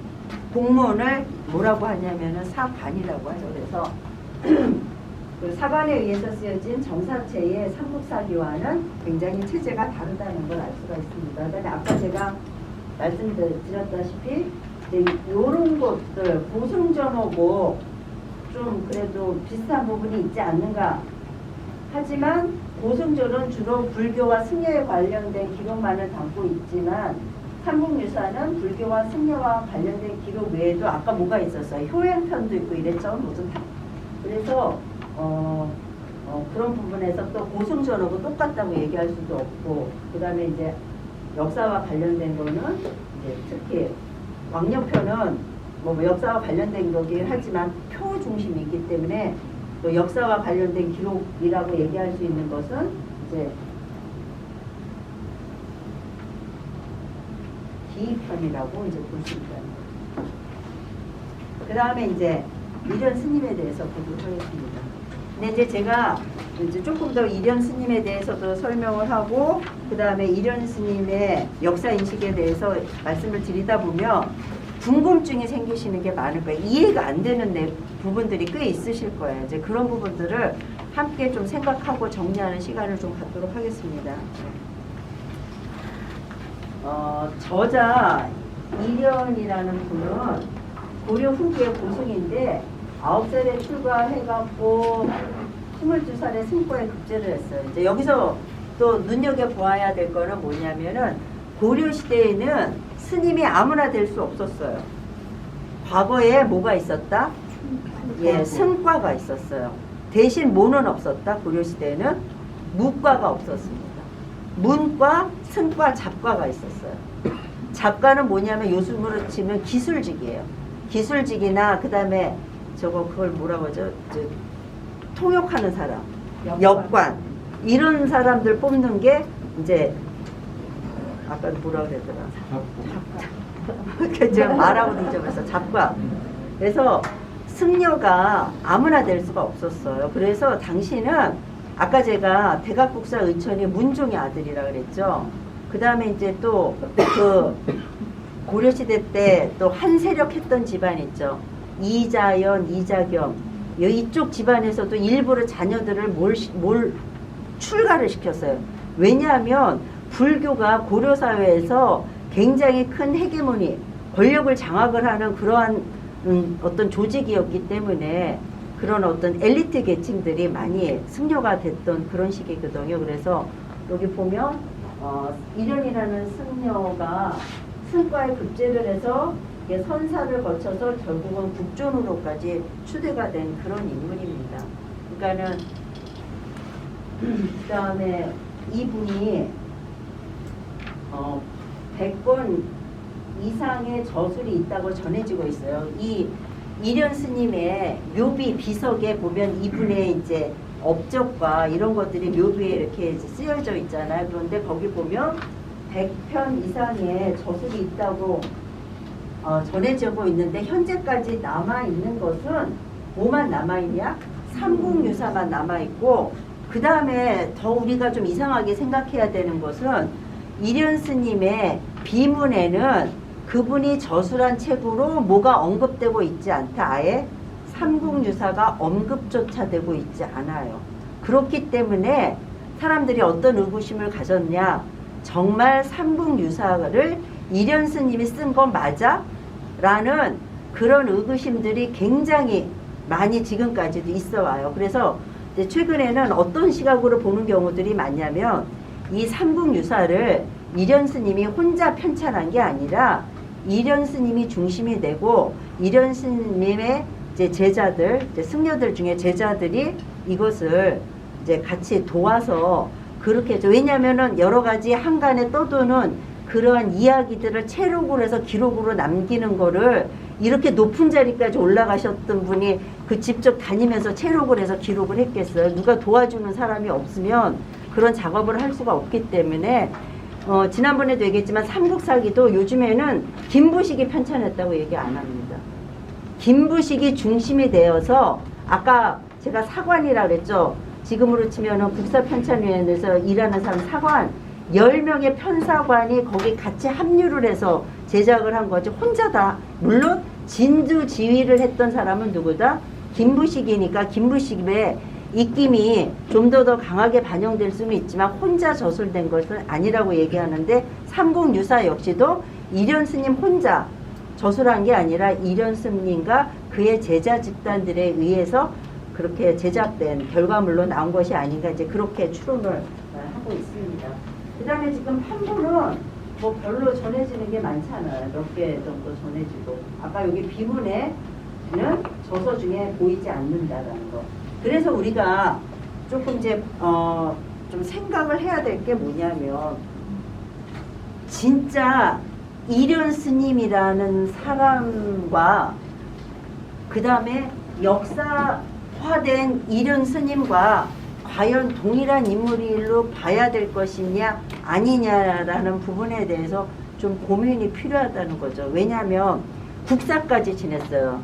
공무원을 뭐라고 하냐면은 사관이라고 하죠. 그래서 그 사관에 의해서 쓰여진 정사체의 삼국사기와는 굉장히 체제가 다르다는 걸 알 수가 있습니다. 그다음에 아까 제가 말씀드렸다시피 이런 것들 고승전하고 좀 그래도 비슷한 부분이 있지 않는가. 하지만 고승전은 주로 불교와 승려에 관련된 기록만을 담고 있지만 삼국유사는 불교와 승려와 관련된 기록 외에도 아까 뭐가 있었어요? 효행편도 있고 이랬죠. 무슨 다. 그래서 그런 부분에서 또 고승전하고 똑같다고 얘기할 수도 없고 그 다음에 이제 역사와 관련된 거는 이제 특히 왕녀편은 뭐 역사와 관련된 거긴 하지만 표 중심이 있기 때문에 또 역사와 관련된 기록이라고 얘기할 수 있는 것은 이제 기편이라고 이제 볼 수 있다. 그 다음에 이제 이련 스님에 대해서 보도록 하겠습니다. 근데 이제 제가 이제 조금 더 이련 스님에 대해서도 설명을 하고 그 다음에 이련 스님의 역사 인식에 대해서 말씀을 드리다 보면 궁금증이 생기시는 게 많을 거예요. 이해가 안 되는 부분들이 꽤 있으실 거예요. 이제 그런 부분들을 함께 좀 생각하고 정리하는 시간을 좀 갖도록 하겠습니다. 저자 이련이라는 분은 고려 후기의 고승인데 9살에 출가해갖고 22살에 승과에 급제를 했어요. 이제 여기서 또 눈여겨보아야 될 거는 뭐냐면은 고려 시대에는 스님이 아무나 될 수 없었어요. 과거에 뭐가 있었다? 예, 승과가 있었어요. 대신 뭐는 없었다? 고려 시대에는 무과가 없었습니다. 문과, 승과, 잡과가 있었어요. 잡과는 뭐냐면 요즘으로 치면 기술직이에요. 기술직이나 그 다음에 그걸 뭐라고 하죠? 통역하는 사람, 역관 이런 사람들 뽑는 게 이제 아까 뭐라 그랬더라? 제가 말하고도 잊어버렸어. 잡과. 그래서 승려가 아무나 될 수가 없었어요. 그래서 당시는 아까 제가 대각국사 의천이 문종의 아들이라 그랬죠. 그 다음에 이제 또 그 고려시대 때 또 한 세력 했던 집안 있죠. 이자연, 이자겸. 이쪽 집안에서도 일부러 자녀들을 출가를 시켰어요. 왜냐하면 불교가 고려사회에서 굉장히 큰 헤게모니, 권력을 장악을 하는 그러한 어떤 조직이었기 때문에 그런 어떤 엘리트 계층들이 많이 승려가 됐던 그런 시기거든요. 그래서 여기 보면 이련이라는 승려가 승과에 급제를 해서 선사를 거쳐서 결국은 국존으로까지 추대가 된 그런 인물입니다. 그러니까는 그 다음에 이분이 100권 이상의 저술이 있다고 전해지고 있어요. 이 이련 스님의 묘비 비석에 보면 이분의 이제 업적과 이런 것들이 묘비에 이렇게 이제 쓰여져 있잖아요. 그런데 거기 보면 100편 이상의 저술이 있다고 전해지고 있는데 현재까지 남아있는 것은 뭐만 남아있냐? 삼국유사만 남아있고 그 다음에 더 우리가 좀 이상하게 생각해야 되는 것은 이련 스님의 비문에는 그분이 저술한 책으로 뭐가 언급되고 있지 않다. 아예 삼국유사가 언급조차 되고 있지 않아요. 그렇기 때문에 사람들이 어떤 의구심을 가졌냐. 정말 삼국유사를 이련 스님이 쓴 건 맞아? 라는 그런 의구심들이 굉장히 많이 지금까지도 있어 와요. 그래서 이제 최근에는 어떤 시각으로 보는 경우들이 많냐면 이 삼국유사를 이련 스님이 혼자 편찬한 게 아니라 이련 스님이 중심이 되고 이련 스님의 이제 제자들, 이제 승려들 중에 제자들이 이것을 이제 같이 도와서 그렇게 해서 왜냐하면은 여러 가지 한간에 떠도는 그러한 이야기들을 체록으로 해서 기록으로 남기는 거를 이렇게 높은 자리까지 올라가셨던 분이 그 직접 다니면서 체록을 해서 기록을 했겠어요. 누가 도와주는 사람이 없으면 그런 작업을 할 수가 없기 때문에 지난번에도 얘기했지만 삼국사기도 요즘에는 김부식이 편찬했다고 얘기 안 합니다. 김부식이 중심이 되어서 아까 제가 사관이라 그랬죠. 지금으로 치면은 국사편찬위원회에서 일하는 사람 사관 10명의 편사관이 거기 같이 합류를 해서 제작을 한 거지 혼자다. 물론 진두지휘를 했던 사람은 누구다? 김부식이니까 김부식의 입김이 좀 더 강하게 반영될 수는 있지만 혼자 저술된 것은 아니라고 얘기하는데 삼국유사 역시도 이련 스님 혼자 저술한 게 아니라 이련 스님과 그의 제자 집단들에 의해서 그렇게 제작된 결과물로 나온 것이 아닌가 이제 그렇게 추론을 하고 있습니다. 그 다음에 지금 판본은 뭐 별로 전해지는 게 많잖아요. 몇 개 정도 전해지고 아까 여기 비문에는 저서 중에 보이지 않는다라는 거. 그래서 우리가 조금 이제 좀 생각을 해야 될 게 뭐냐면 진짜 이련 스님이라는 사람과 그 다음에 역사화된 이련 스님과 과연 동일한 인물로 봐야 될 것이냐 아니냐라는 부분에 대해서 좀 고민이 필요하다는 거죠. 왜냐하면 국사까지 지냈어요.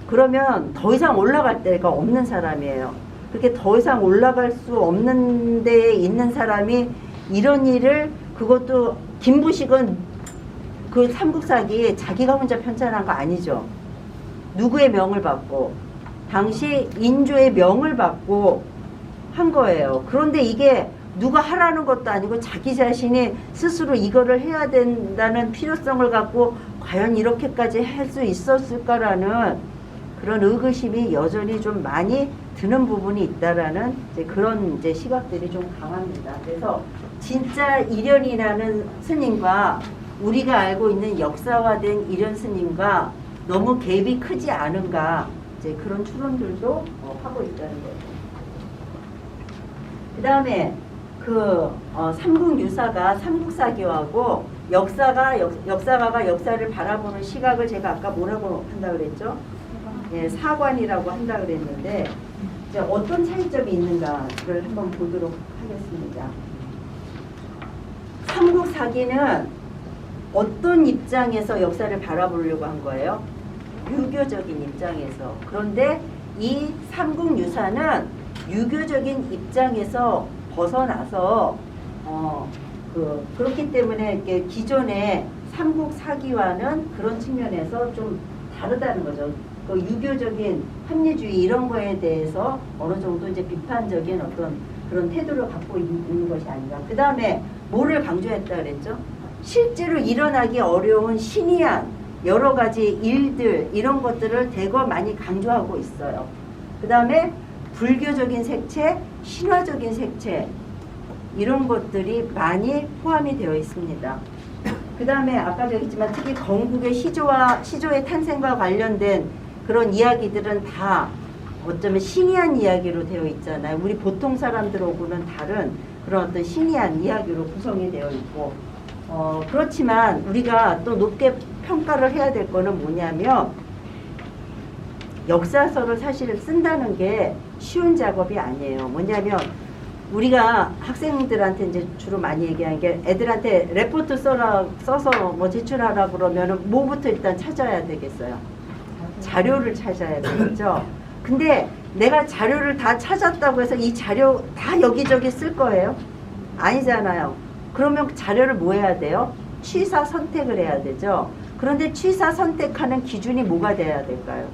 그러면 더 이상 올라갈 데가 없는 사람이에요. 그렇게 더 이상 올라갈 수 없는 데에 있는 사람이 이런 일을 그것도 김부식은 그 삼국사기 자기가 혼자 편찬한 거 아니죠. 누구의 명을 받고 당시 인조의 명을 받고 한 거예요. 그런데 이게 누가 하라는 것도 아니고 자기 자신이 스스로 이거를 해야 된다는 필요성을 갖고 과연 이렇게까지 할 수 있었을까라는 그런 의구심이 여전히 좀 많이 드는 부분이 있다라는 이제 그런 이제 시각들이 좀 강합니다. 그래서 진짜 이련이라는 스님과 우리가 알고 있는 역사화된 이련 스님과 너무 갭이 크지 않은가 이제 그런 추론들도 하고 있다는 거죠. 그 다음에 그 삼국유사가 삼국사기하고 역사가가 역사를 바라보는 시각을 제가 아까 뭐라고 한다 그랬죠? 예, 사관이라고 한다 그랬는데 이제 어떤 차이점이 있는가를 한번 보도록 하겠습니다. 삼국사기는 어떤 입장에서 역사를 바라보려고 한 거예요? 유교적인 입장에서. 그런데 이 삼국유사는 유교적인 입장에서 벗어나서 그렇기 때문에 이렇게 기존의 삼국사기와는 그런 측면에서 좀 다르다는 거죠. 그 유교적인 합리주의 이런 거에 대해서 어느 정도 이제 비판적인 어떤 그런 태도를 갖고 있는 것이 아닌가. 그 다음에 뭐를 강조했다 그랬죠? 실제로 일어나기 어려운 신이한 여러 가지 일들 이런 것들을 대거 많이 강조하고 있어요. 그 다음에 불교적인 색채, 신화적인 색채 이런 것들이 많이 포함이 되어 있습니다. 그 다음에 아까도 얘기했지만 특히 건국의 시조의 탄생과 관련된 그런 이야기들은 다 어쩌면 신이한 이야기로 되어 있잖아요. 우리 보통 사람들하고는 다른 그런 어떤 신이한 이야기로 구성이 되어 있고 그렇지만 우리가 또 높게 평가를 해야 될 거는 뭐냐면 역사서를 사실 쓴다는 게 쉬운 작업이 아니에요. 뭐냐면 우리가 학생들한테 이제 주로 많이 얘기하는 게 애들한테 레포트 써서 뭐 제출하라 그러면은 뭐부터 일단 찾아야 되겠어요. 자료를 찾아야 되겠죠. 근데 내가 자료를 다 찾았다고 해서 이 자료 다 여기저기 쓸 거예요? 아니잖아요. 그러면 그 자료를 뭐 해야 돼요? 취사 선택을 해야 되죠. 그런데 취사 선택하는 기준이 뭐가 돼야 될까요?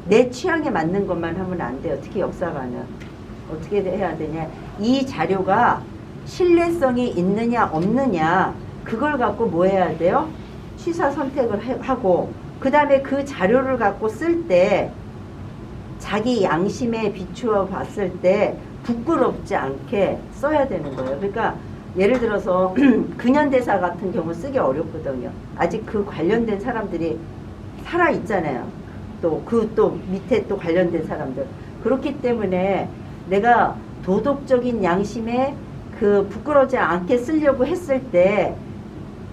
내 취향에 맞는 것만 하면 안 돼요. 특히 역사가는. 어떻게 해야 되냐. 이 자료가 신뢰성이 있느냐 없느냐 그걸 갖고 뭐 해야 돼요? 취사 선택을 하고 그 다음에 그 자료를 갖고 쓸 때 자기 양심에 비추어 봤을 때 부끄럽지 않게 써야 되는 거예요. 그러니까 예를 들어서 근현대사 같은 경우 쓰기 어렵거든요. 아직 그 관련된 사람들이 살아 있잖아요. 또 밑에 또 관련된 사람들. 그렇기 때문에 내가 도덕적인 양심에 그 부끄러워지 않게 쓰려고 했을 때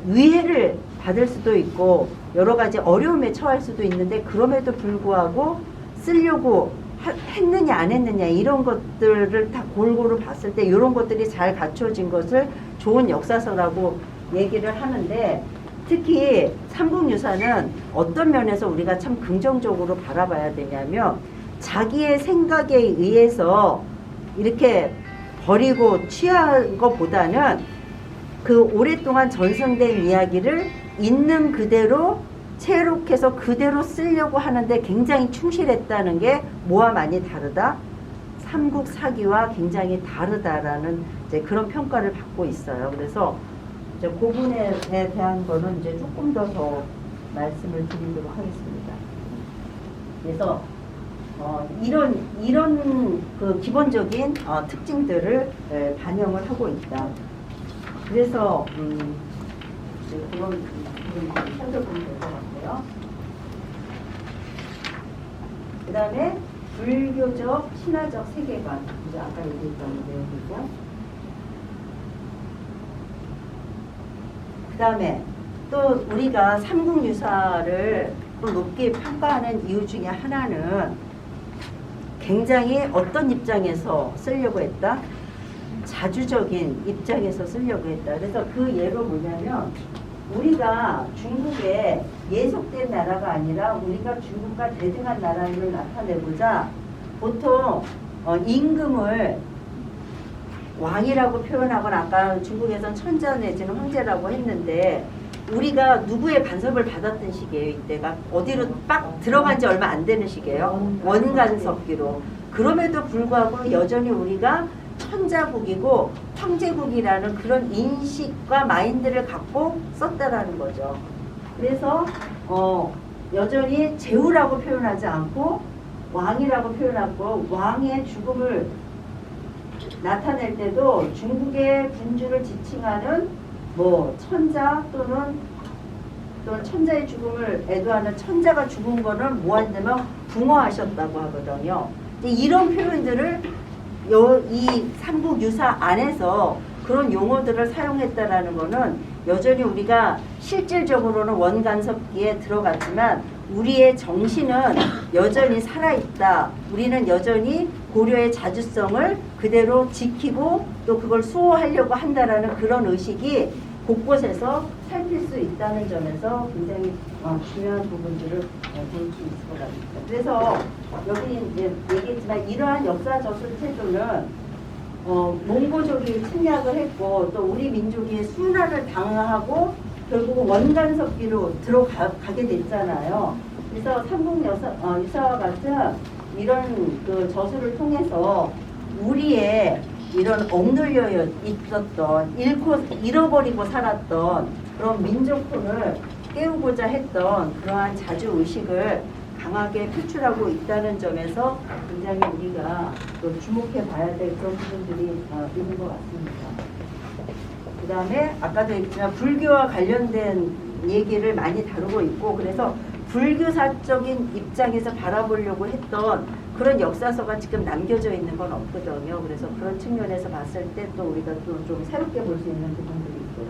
위해를 받을 수도 있고 여러 가지 어려움에 처할 수도 있는데 그럼에도 불구하고 쓰려고 했느냐 안 했느냐 이런 것들을 다 골고루 봤을 때 이런 것들이 잘 갖춰진 것을 좋은 역사서라고 얘기를 하는데 특히 삼국유사는 어떤 면에서 우리가 참 긍정적으로 바라봐야 되냐면 자기의 생각에 의해서 이렇게 버리고 취한 것보다는 그 오랫동안 전승된 이야기를 있는 그대로 채록해서 그대로 쓰려고 하는데 굉장히 충실했다는 게 뭐와 많이 다르다? 삼국사기와 굉장히 다르다라는 이제 그런 평가를 받고 있어요. 그래서 이제 그 부분에 대한 거는 이제 조금 더 말씀을 드리도록 하겠습니다. 그래서 이런 그 기본적인 특징들을 반영을 하고 있다. 그래서 이제 그런 부분을 살펴보면 될 것 같고요. 그 다음에 불교적 신화적 세계관, 이제 아까 얘기했던 내용이고, 그 다음에 또 우리가 삼국유사를 높게 평가하는 이유 중에 하나는 굉장히 어떤 입장에서 쓰려고 했다? 자주적인 입장에서 쓰려고 했다. 그래서 그 예로 뭐냐면 우리가 중국에 예속된 나라가 아니라 우리가 중국과 대등한 나라를 나타내고자 보통 임금을 왕이라고 표현하거나 아까 중국에선 천자 내지는 황제라고 했는데 우리가 누구의 간섭을 받았던 시기예요. 이때가 어디로 빡 들어간 지 얼마 안 되는 시기예요. 원간섭기로. 그럼에도 불구하고 여전히 우리가 천자국이고 황제국이라는 그런 인식과 마인드를 갖고 썼다라는 거죠. 그래서 여전히 제후라고 표현하지 않고 왕이라고 표현하고 왕의 죽음을 나타낼 때도 중국의 군주를 지칭하는 뭐 천자 또는 천자의 죽음을 애도하는 천자가 죽은 거는 뭐 한다면 붕어하셨다고 하거든요. 이런 표현들을 이 삼국유사 안에서 그런 용어들을 사용했다라는 거는 여전히 우리가 실질적으로는 원간섭기에 들어갔지만 우리의 정신은 여전히 살아있다. 우리는 여전히 고려의 자주성을 그대로 지키고 또 그걸 수호하려고 한다라는 그런 의식이 곳곳에서 살필 수 있다는 점에서 굉장히 중요한 부분들을 볼 수 있을 것 같습니다. 그래서 여기 이제 얘기했지만 이러한 역사 저술 태도는 몽고족이 침략을 했고 또 우리 민족이 순환을 당하고 결국 원간섭기로 들어가게 됐잖아요. 그래서 삼국유사와 같은 이런 그 저술을 통해서 우리의 이런 억눌려 있었던 잃어버리고 살았던 그런 민족혼을 깨우고자 했던 그러한 자주의식을 강하게 표출하고 있다는 점에서 굉장히 우리가 또 주목해 봐야 될 그런 부분들이 있는 것 같습니다. 그 다음에 아까도 얘기했지만 불교와 관련된 얘기를 많이 다루고 있고 그래서 불교사적인 입장에서 바라보려고 했던 그런 역사서가 지금 남겨져 있는 건 없거든요. 그래서 그런 측면에서 봤을 때 또 우리가 또 좀 새롭게 볼 수 있는 부분들이 있고요.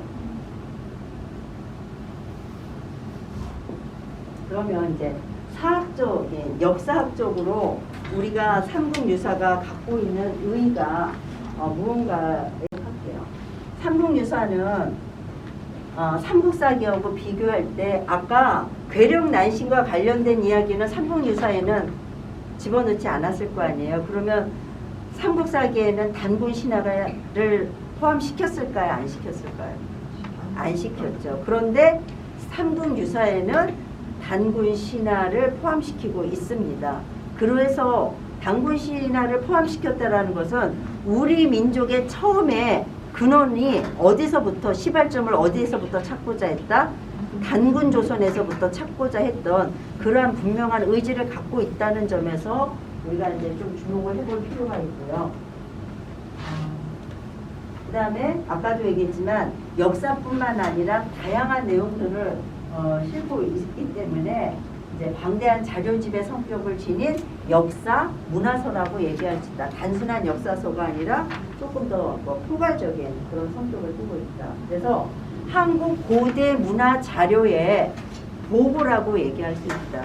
그러면 이제 사학적인 역사학적으로 우리가 삼국유사가 갖고 있는 의의가 무언가를 할게요. 삼국유사는 삼국사기하고 비교할 때 아까 괴력난신과 관련된 이야기는 삼국유사에는 집어넣지 않았을 거 아니에요. 그러면 삼국사기에는 단군 신화를 포함시켰을까요? 안 시켰을까요? 안 시켰죠. 그런데 삼국유사에는 단군 신화를 포함시키고 있습니다. 그래서 단군 신화를 포함시켰다라는 것은 우리 민족의 처음에 근원이 어디서부터 시발점을 어디에서부터 찾고자 했다? 단군 조선에서부터 찾고자 했던 그러한 분명한 의지를 갖고 있다는 점에서 우리가 이제 좀 주목을 해볼 필요가 있고요. 그 다음에 아까도 얘기했지만 역사뿐만 아니라 다양한 내용들을 싣고 있기 때문에 이제 방대한 자료집의 성격을 지닌 역사, 문화서라고 얘기할 수 있다. 단순한 역사서가 아니라 조금 더 포괄적인 그런 성격을 띠고 있다. 그래서 한국 고대 문화 자료의 보고라고 얘기할 수 있다.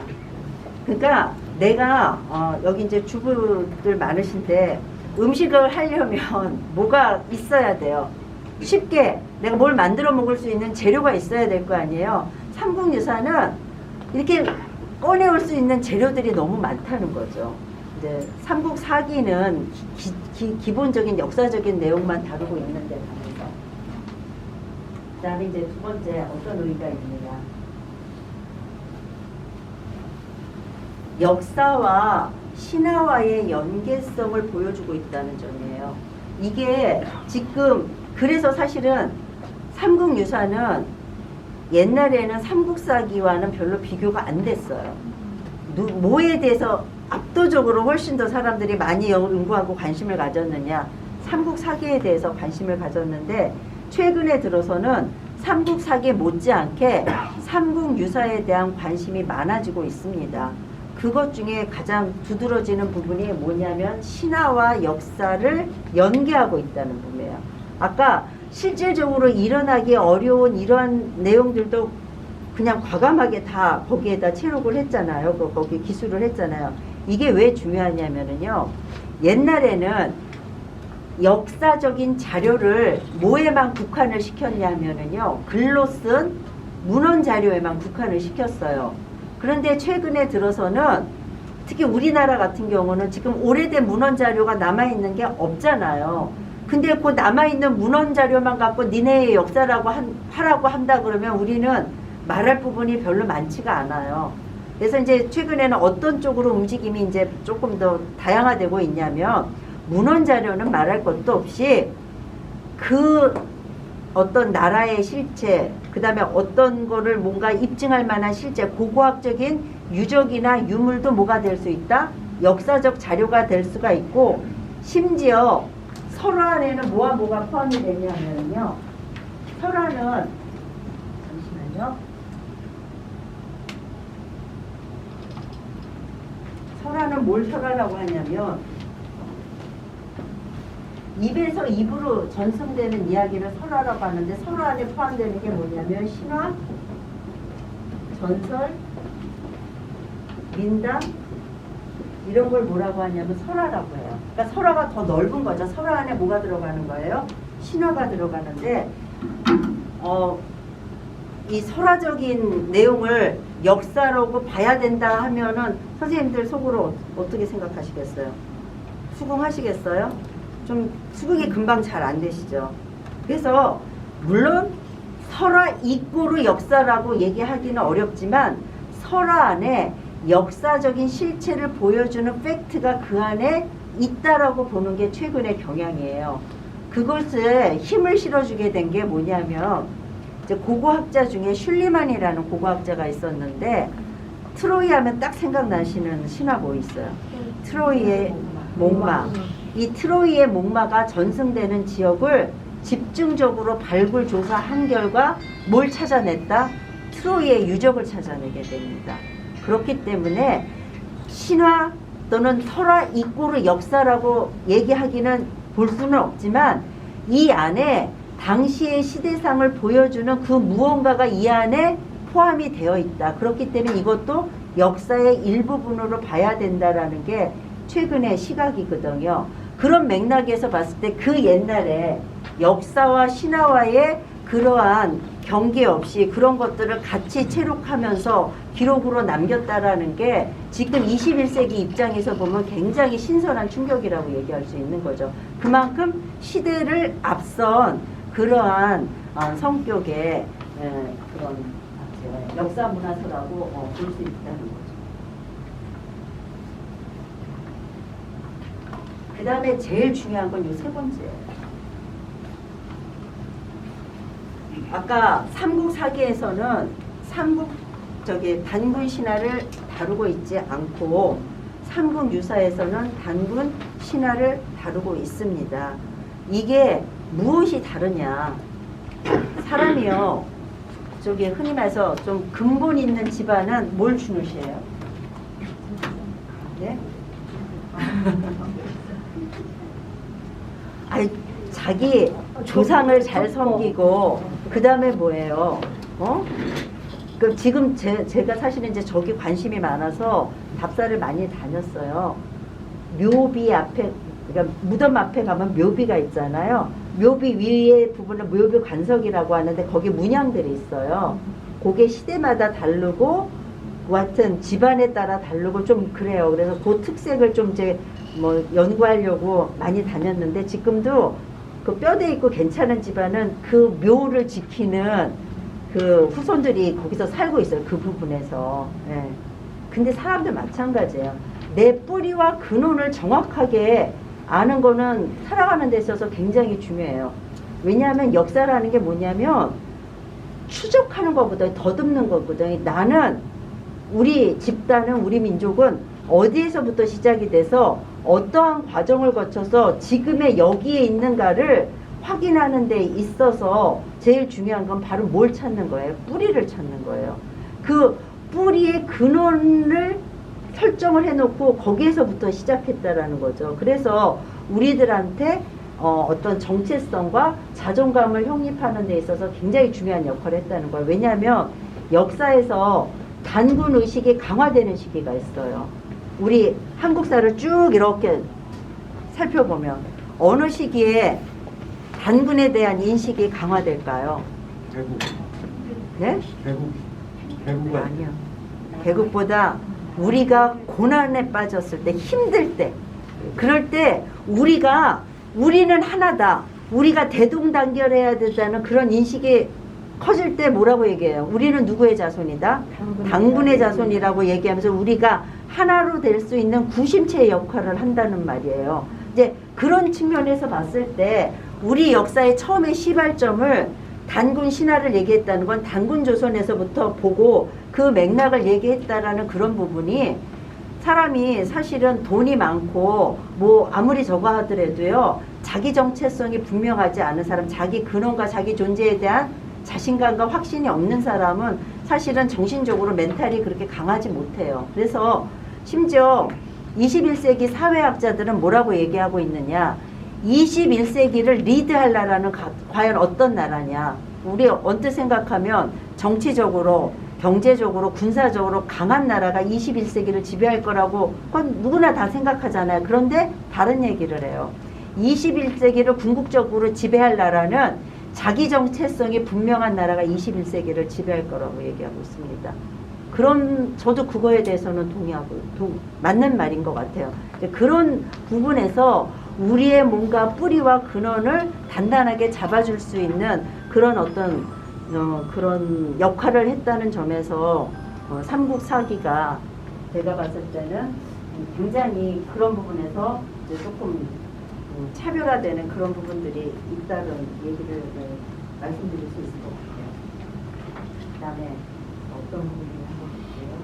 그러니까 내가 여기 이제 주부들 많으신데 음식을 하려면 뭐가 있어야 돼요. 쉽게 내가 뭘 만들어 먹을 수 있는 재료가 있어야 될 거 아니에요. 삼국유사는 이렇게 꺼내올 수 있는 재료들이 너무 많다는 거죠. 이제 삼국사기는 기본적인 역사적인 내용만 다루고 있는데 반해서. 그 다음에 이제 두 번째 어떤 의의가 있느냐. 역사와 신화와의 연계성을 보여주고 있다는 점이에요. 이게 지금 그래서 사실은 삼국유사는 옛날에는 삼국사기와는 별로 비교가 안 됐어요. 뭐에 대해서 압도적으로 훨씬 더 사람들이 많이 연구하고 관심을 가졌느냐, 삼국사기에 대해서 관심을 가졌는데 최근에 들어서는 삼국사기 못지않게 삼국유사에 대한 관심이 많아지고 있습니다. 그것 중에 가장 두드러지는 부분이 뭐냐면 신화와 역사를 연계하고 있다는 부분이에요. 아까 실질적으로 일어나기 어려운 이러한 내용들도 그냥 과감하게 다 거기에다 체록을 했잖아요. 거기 기술을 했잖아요. 이게 왜 중요하냐면요. 옛날에는 역사적인 자료를 뭐에만 국한을 시켰냐면요. 글로 쓴 문헌 자료에만 국한을 시켰어요. 그런데 최근에 들어서는 특히 우리나라 같은 경우는 지금 오래된 문헌 자료가 남아있는 게 없잖아요. 근데 그 남아있는 문헌 자료만 갖고 니네의 역사라고 하라고 한다 그러면 우리는 말할 부분이 별로 많지가 않아요. 그래서 이제 최근에는 어떤 쪽으로 움직임이 이제 조금 더 다양화되고 있냐면 문헌 자료는 말할 것도 없이 그 어떤 나라의 실체, 그 다음에 어떤 거를 뭔가 입증할 만한 실체, 고고학적인 유적이나 유물도 뭐가 될 수 있다? 역사적 자료가 될 수가 있고, 심지어 설화안에는 뭐가 포함이 되냐면요. 설화는, 잠시만요. 설화는 뭘 설화라고 하냐면, 입에서 입으로 전승되는 이야기를 설화라고 하는데 설화 안에 포함되는 게 뭐냐면 신화, 전설, 민담 이런 걸 뭐라고 하냐면 설화라고 해요. 그러니까 설화가 더 넓은 거죠. 설화 안에 뭐가 들어가는 거예요? 신화가 들어가는데 이 설화적인 내용을 역사라고 봐야 된다 하면은 선생님들 속으로 어떻게 생각하시겠어요? 수긍하시겠어요? 좀 수긍이 금방 잘 안 되시죠. 그래서 물론 설화 이꼬르 역사라고 얘기하기는 어렵지만 설화 안에 역사적인 실체를 보여주는 팩트가 그 안에 있다라고 보는 게 최근의 경향이에요. 그것에 힘을 실어주게 된 게 뭐냐면 이제 고고학자 중에 슐리만이라는 고고학자가 있었는데 트로이 하면 딱 생각나시는 신화 뭐 있어요? 트로이의 목마. 이 트로이의 목마가 전승되는 지역을 집중적으로 발굴 조사한 결과 뭘 찾아냈다? 트로이의 유적을 찾아내게 됩니다. 그렇기 때문에 신화 또는 설화 이꼬르 역사라고 얘기하기는 볼 수는 없지만 이 안에 당시의 시대상을 보여주는 그 무언가가 이 안에 포함이 되어 있다. 그렇기 때문에 이것도 역사의 일부분으로 봐야 된다라는 게 최근의 시각이거든요. 그런 맥락에서 봤을 때 그 옛날에 역사와 신화와의 그러한 경계 없이 그런 것들을 같이 체록하면서 기록으로 남겼다라는 게 지금 21세기 입장에서 보면 굉장히 신선한 충격이라고 얘기할 수 있는 거죠. 그만큼 시대를 앞선 그러한 성격의 그런 역사 문화서라고 볼 수 있다는 거죠. 그 다음에 제일 중요한 건 이 세 번째예요. 아까 삼국사기에서는 단군 신화를 다루고 있지 않고 삼국유사에서는 단군 신화를 다루고 있습니다. 이게 무엇이 다르냐? 사람이요, 흔히 말해서 좀 근본 있는 집안은 뭘 중요시해요? 네? 아니, 자기 조상을 잘 섬기고 그 다음에 뭐예요? 그 지금 제가 사실은 이제 저기 관심이 많아서 답사를 많이 다녔어요. 묘비 앞에, 그러니까 무덤 앞에 가면 묘비가 있잖아요. 묘비 위에 부분은 묘비 관석이라고 하는데 거기 문양들이 있어요. 그게 시대마다 다르고 같은 집안에 따라 다르고 좀 그래요. 그래서 그 특색을 좀 이제 뭐 연구하려고 많이 다녔는데 지금도 그 뼈대 있고 괜찮은 집안은 그 묘를 지키는 그 후손들이 거기서 살고 있어요. 그 부분에서. 예. 근데 사람들 마찬가지예요. 내 뿌리와 근원을 정확하게 아는 거는 살아가는 데 있어서 굉장히 중요해요. 왜냐하면 역사라는 게 뭐냐면 추적하는 것보다 더듬는 거거든요. 나는 우리 집단은 우리 민족은 어디에서부터 시작이 돼서 어떠한 과정을 거쳐서 지금의 여기에 있는가를 확인하는 데 있어서 제일 중요한 건 바로 뭘 찾는 거예요? 뿌리를 찾는 거예요. 그 뿌리의 근원을 설정을 해놓고 거기에서부터 시작했다라는 거죠. 그래서 우리들한테 어떤 정체성과 자존감을 형립하는 데 있어서 굉장히 중요한 역할을 했다는 거예요. 왜냐하면 역사에서 단군 의식이 강화되는 시기가 있어요. 우리 한국사를 쭉 이렇게 살펴보면 어느 시기에 단군에 대한 인식이 강화될까요? 개국. 네? 개국은 아니요. 개국보다 우리가 고난에 빠졌을 때, 힘들 때, 그럴 때 우리는 하나다. 우리가 대동단결해야 된다는 그런 인식이 커질 때 뭐라고 얘기해요? 우리는 누구의 자손이다? 당군의 자손이라고 얘기하면서 우리가 하나로 될 수 있는 구심체의 역할을 한다는 말이에요. 이제 그런 측면에서 봤을 때 우리 역사의 처음의 시발점을 단군 신화를 얘기했다는 건 단군 조선에서부터 보고 그 맥락을 얘기했다라는 그런 부분이 사람이 사실은 돈이 많고 뭐 아무리 저거 하더라도요, 자기 정체성이 분명하지 않은 사람, 자기 근원과 자기 존재에 대한 자신감과 확신이 없는 사람은 사실은 정신적으로 멘탈이 그렇게 강하지 못해요. 그래서 심지어 21세기 사회학자들은 뭐라고 얘기하고 있느냐, 21세기를 리드할 나라는 과연 어떤 나라냐. 우리 언뜻 생각하면 정치적으로, 경제적으로, 군사적으로 강한 나라가 21세기를 지배할 거라고 그건 누구나 다 생각하잖아요. 그런데 다른 얘기를 해요. 21세기를 궁극적으로 지배할 나라는 자기 정체성이 분명한 나라가 21세기를 지배할 거라고 얘기하고 있습니다. 저도 그거에 대해서는 맞는 말인 것 같아요. 그런 부분에서 우리의 뭔가 뿌리와 근원을 단단하게 잡아줄 수 있는 그런 어떤 그런 역할을 했다는 점에서 삼국사기가 제가 봤을 때는 굉장히 그런 부분에서 이제 조금 차별화되는 그런 부분들이 있다는 얘기를 말씀드릴 수 있을 것 같아요. 그 다음에 어떤 부분이 한번 볼게요.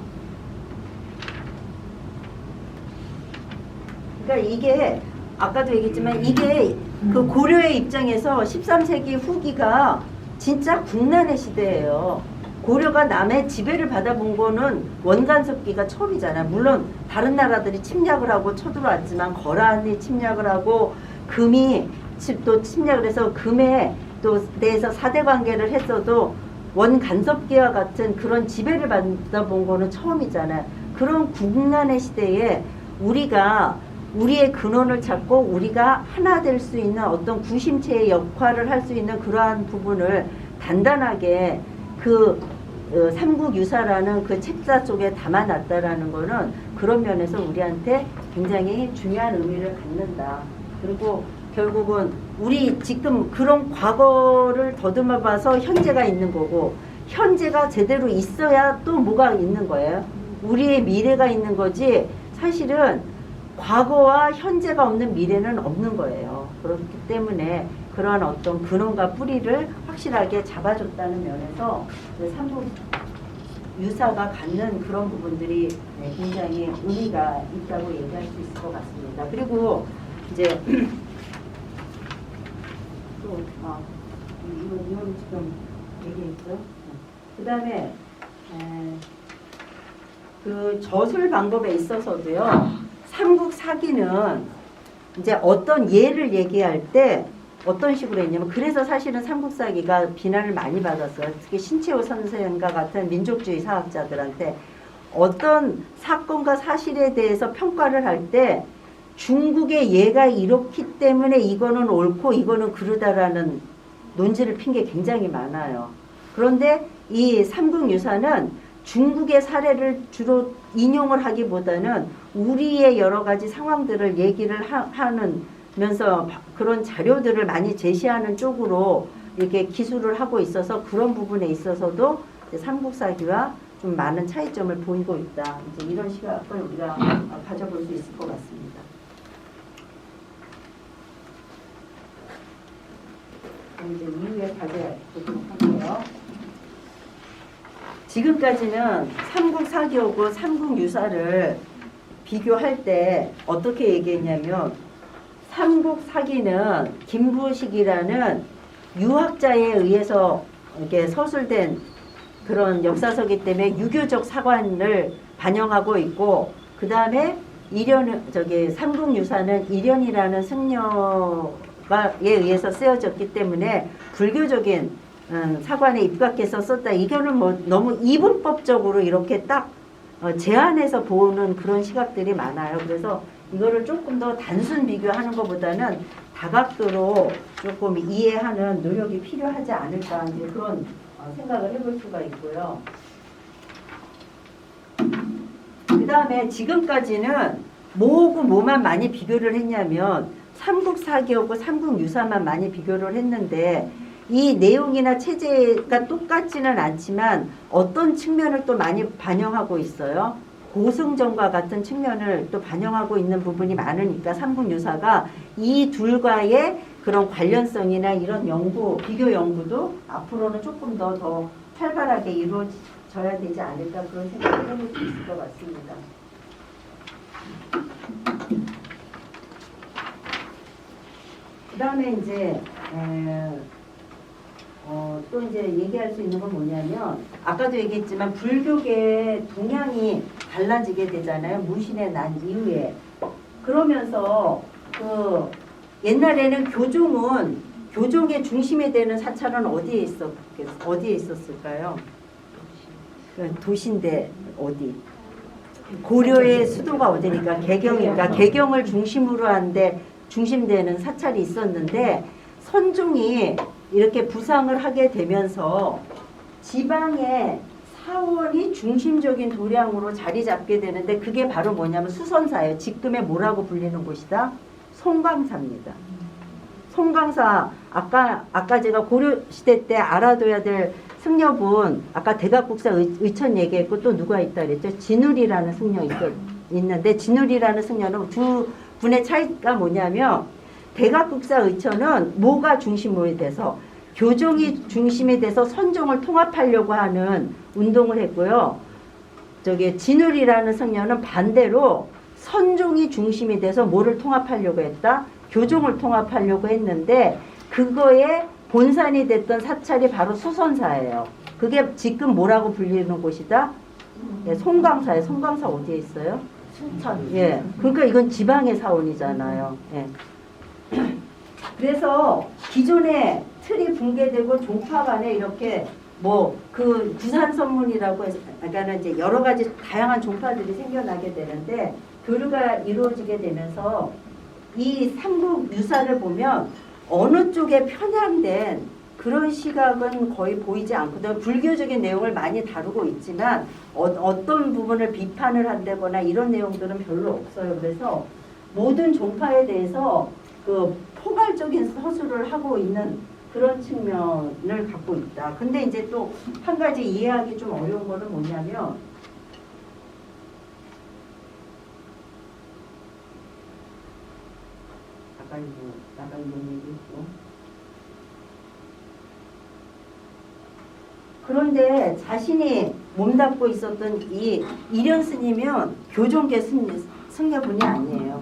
그러니까 이게 아까도 얘기했지만 이게 그 고려의 입장에서 13세기 후기가 진짜 국난의 시대예요. 고려가 남의 지배를 받아본 거는 원간섭기가 처음이잖아요. 물론 다른 나라들이 침략을 하고 쳐들어왔지만 거란이 침략을 하고 금이 또 침략을 해서 금에 또 대해서 사대 관계를 했어도 원간섭기와 같은 그런 지배를 받아본 거는 처음이잖아요. 그런 국난의 시대에 우리가 우리의 근원을 찾고 우리가 하나 될 수 있는 어떤 구심체의 역할을 할 수 있는 그러한 부분을 단단하게 그 삼국유사라는 그 책자 속에 담아놨다라는 거는 그런 면에서 우리한테 굉장히 중요한 의미를 갖는다. 그리고 결국은 우리 지금 그런 과거를 더듬어 봐서 현재가 있는 거고, 현재가 제대로 있어야 또 뭐가 있는 거예요. 우리의 미래가 있는 거지 사실은 과거와 현재가 없는 미래는 없는 거예요. 그렇기 때문에 그러한 어떤 근원과 뿌리를 확실하게 잡아줬다는 면에서 삼국 유사가 갖는 그런 부분들이 굉장히 의미가 있다고 얘기할 수 있을 것 같습니다. 그리고 이제 또 이건 지금 얘기했죠. 그 다음에 그 저술 방법에 있어서도요, 삼국사기는 이제 어떤 예를 얘기할 때 어떤 식으로 했냐면, 그래서 사실은 삼국사기가 비난을 많이 받았어요. 특히 신채호 선생과 같은 민족주의 사학자들한테 어떤 사건과 사실에 대해서 평가를 할 때 중국의 예가 이렇기 때문에 이거는 옳고 이거는 그르다라는 논지를 핀 게 굉장히 많아요. 그런데 이 삼국유사는 중국의 사례를 주로 인용을 하기보다는 우리의 여러 가지 상황들을 얘기를 하면서 그런 자료들을 많이 제시하는 쪽으로 이렇게 기술을 하고 있어서 그런 부분에 있어서도 삼국사기와 좀 많은 차이점을 보이고 있다. 이제 이런 시각을 우리가 가져볼 수 있을 것 같습니다. 이제 이후에 가져보도록 할게요. 지금까지는 삼국사기하고 삼국유사를 비교할 때 어떻게 얘기했냐면, 삼국사기는 김부식이라는 유학자에 의해서 이렇게 서술된 그런 역사서기 때문에 유교적 사관을 반영하고 있고, 그 다음에 삼국유사는 일현이라는 승려에 의해서 쓰여졌기 때문에 불교적인 사관에 입각해서 썼다. 이거는 뭐 너무 이분법적으로 이렇게 딱 제한해서 보는 그런 시각들이 많아요. 그래서 이거를 조금 더 단순 비교하는 것보다는 다각도로 조금 이해하는 노력이 필요하지 않을까, 이제 그런 생각을 해볼 수가 있고요. 그 다음에 지금까지는 뭐하고 뭐만 많이 비교를 했냐면 삼국사기하고 삼국유사만 많이 비교를 했는데, 이 내용이나 체제가 똑같지는 않지만 어떤 측면을 또 많이 반영하고 있어요. 고승전과 같은 측면을 또 반영하고 있는 부분이 많으니까 삼국유사가 이 둘과의 그런 관련성이나 이런 연구, 비교 연구도 앞으로는 조금 더 활발하게 이루어져야 되지 않을까, 그런 생각을 해볼 수 있을 것 같습니다. 그 다음에 이제 또 이제 얘기할 수 있는 건 뭐냐면, 아까도 얘기했지만 불교계의 동향이 달라지게 되잖아요. 무신의 난 이후에. 그러면서 그 옛날에는 교종의 중심이 되는 사찰은 어디에 있었을까요? 도시인데 어디? 고려의 수도가 어디니까 개경이니까 개경을 중심으로 한데 중심되는 사찰이 있었는데, 선종이 이렇게 부상을 하게 되면서 지방의 사원이 중심적인 도량으로 자리 잡게 되는데, 그게 바로 뭐냐면 수선사예요. 지금의 뭐라고 불리는 곳이다? 송강사입니다. 송강사, 아까 제가 고려시대 때 알아둬야 될 승려분, 아까 대각국사 의천 얘기했고 또 누가 있다 그랬죠? 진울이라는 승려 있는데, 진울이라는 승려는 두 분의 차이가 뭐냐면, 대각국사 의천은 뭐가 중심으로 돼서 교종이 중심이 돼서 선종을 통합하려고 하는 운동을 했고요. 진울이라는 승려는 반대로 선종이 중심이 돼서 뭐를 통합하려고 했다? 교종을 통합하려고 했는데, 그거에 본산이 됐던 사찰이 바로 수선사예요. 그게 지금 뭐라고 불리는 곳이다? 네, 송강사예요. 송강사 어디에 있어요? 순천. 예. 그러니까 이건 지방의 사원이잖아요. 예. 그래서 기존의 틀이 붕괴되고 종파 간에 이렇게 뭐 그 구산선문이라고 해서 그러니까 이제 여러 가지 다양한 종파들이 생겨나게 되는데 교류가 이루어지게 되면서 이 삼국 유사를 보면 어느 쪽에 편향된 그런 시각은 거의 보이지 않거든요. 불교적인 내용을 많이 다루고 있지만 어떤 부분을 비판을 한다거나 이런 내용들은 별로 없어요. 그래서 모든 종파에 대해서 그 포괄적인 서술을 하고 있는 그런 측면을 갖고 있다. 근데 이제 또 한 가지 이해하기 좀 어려운 거는 뭐냐면 나가 있는 얘기 있고 그런데 자신이 몸담고 있었던 이 이련 스님은 교종계 승려분이 아니에요.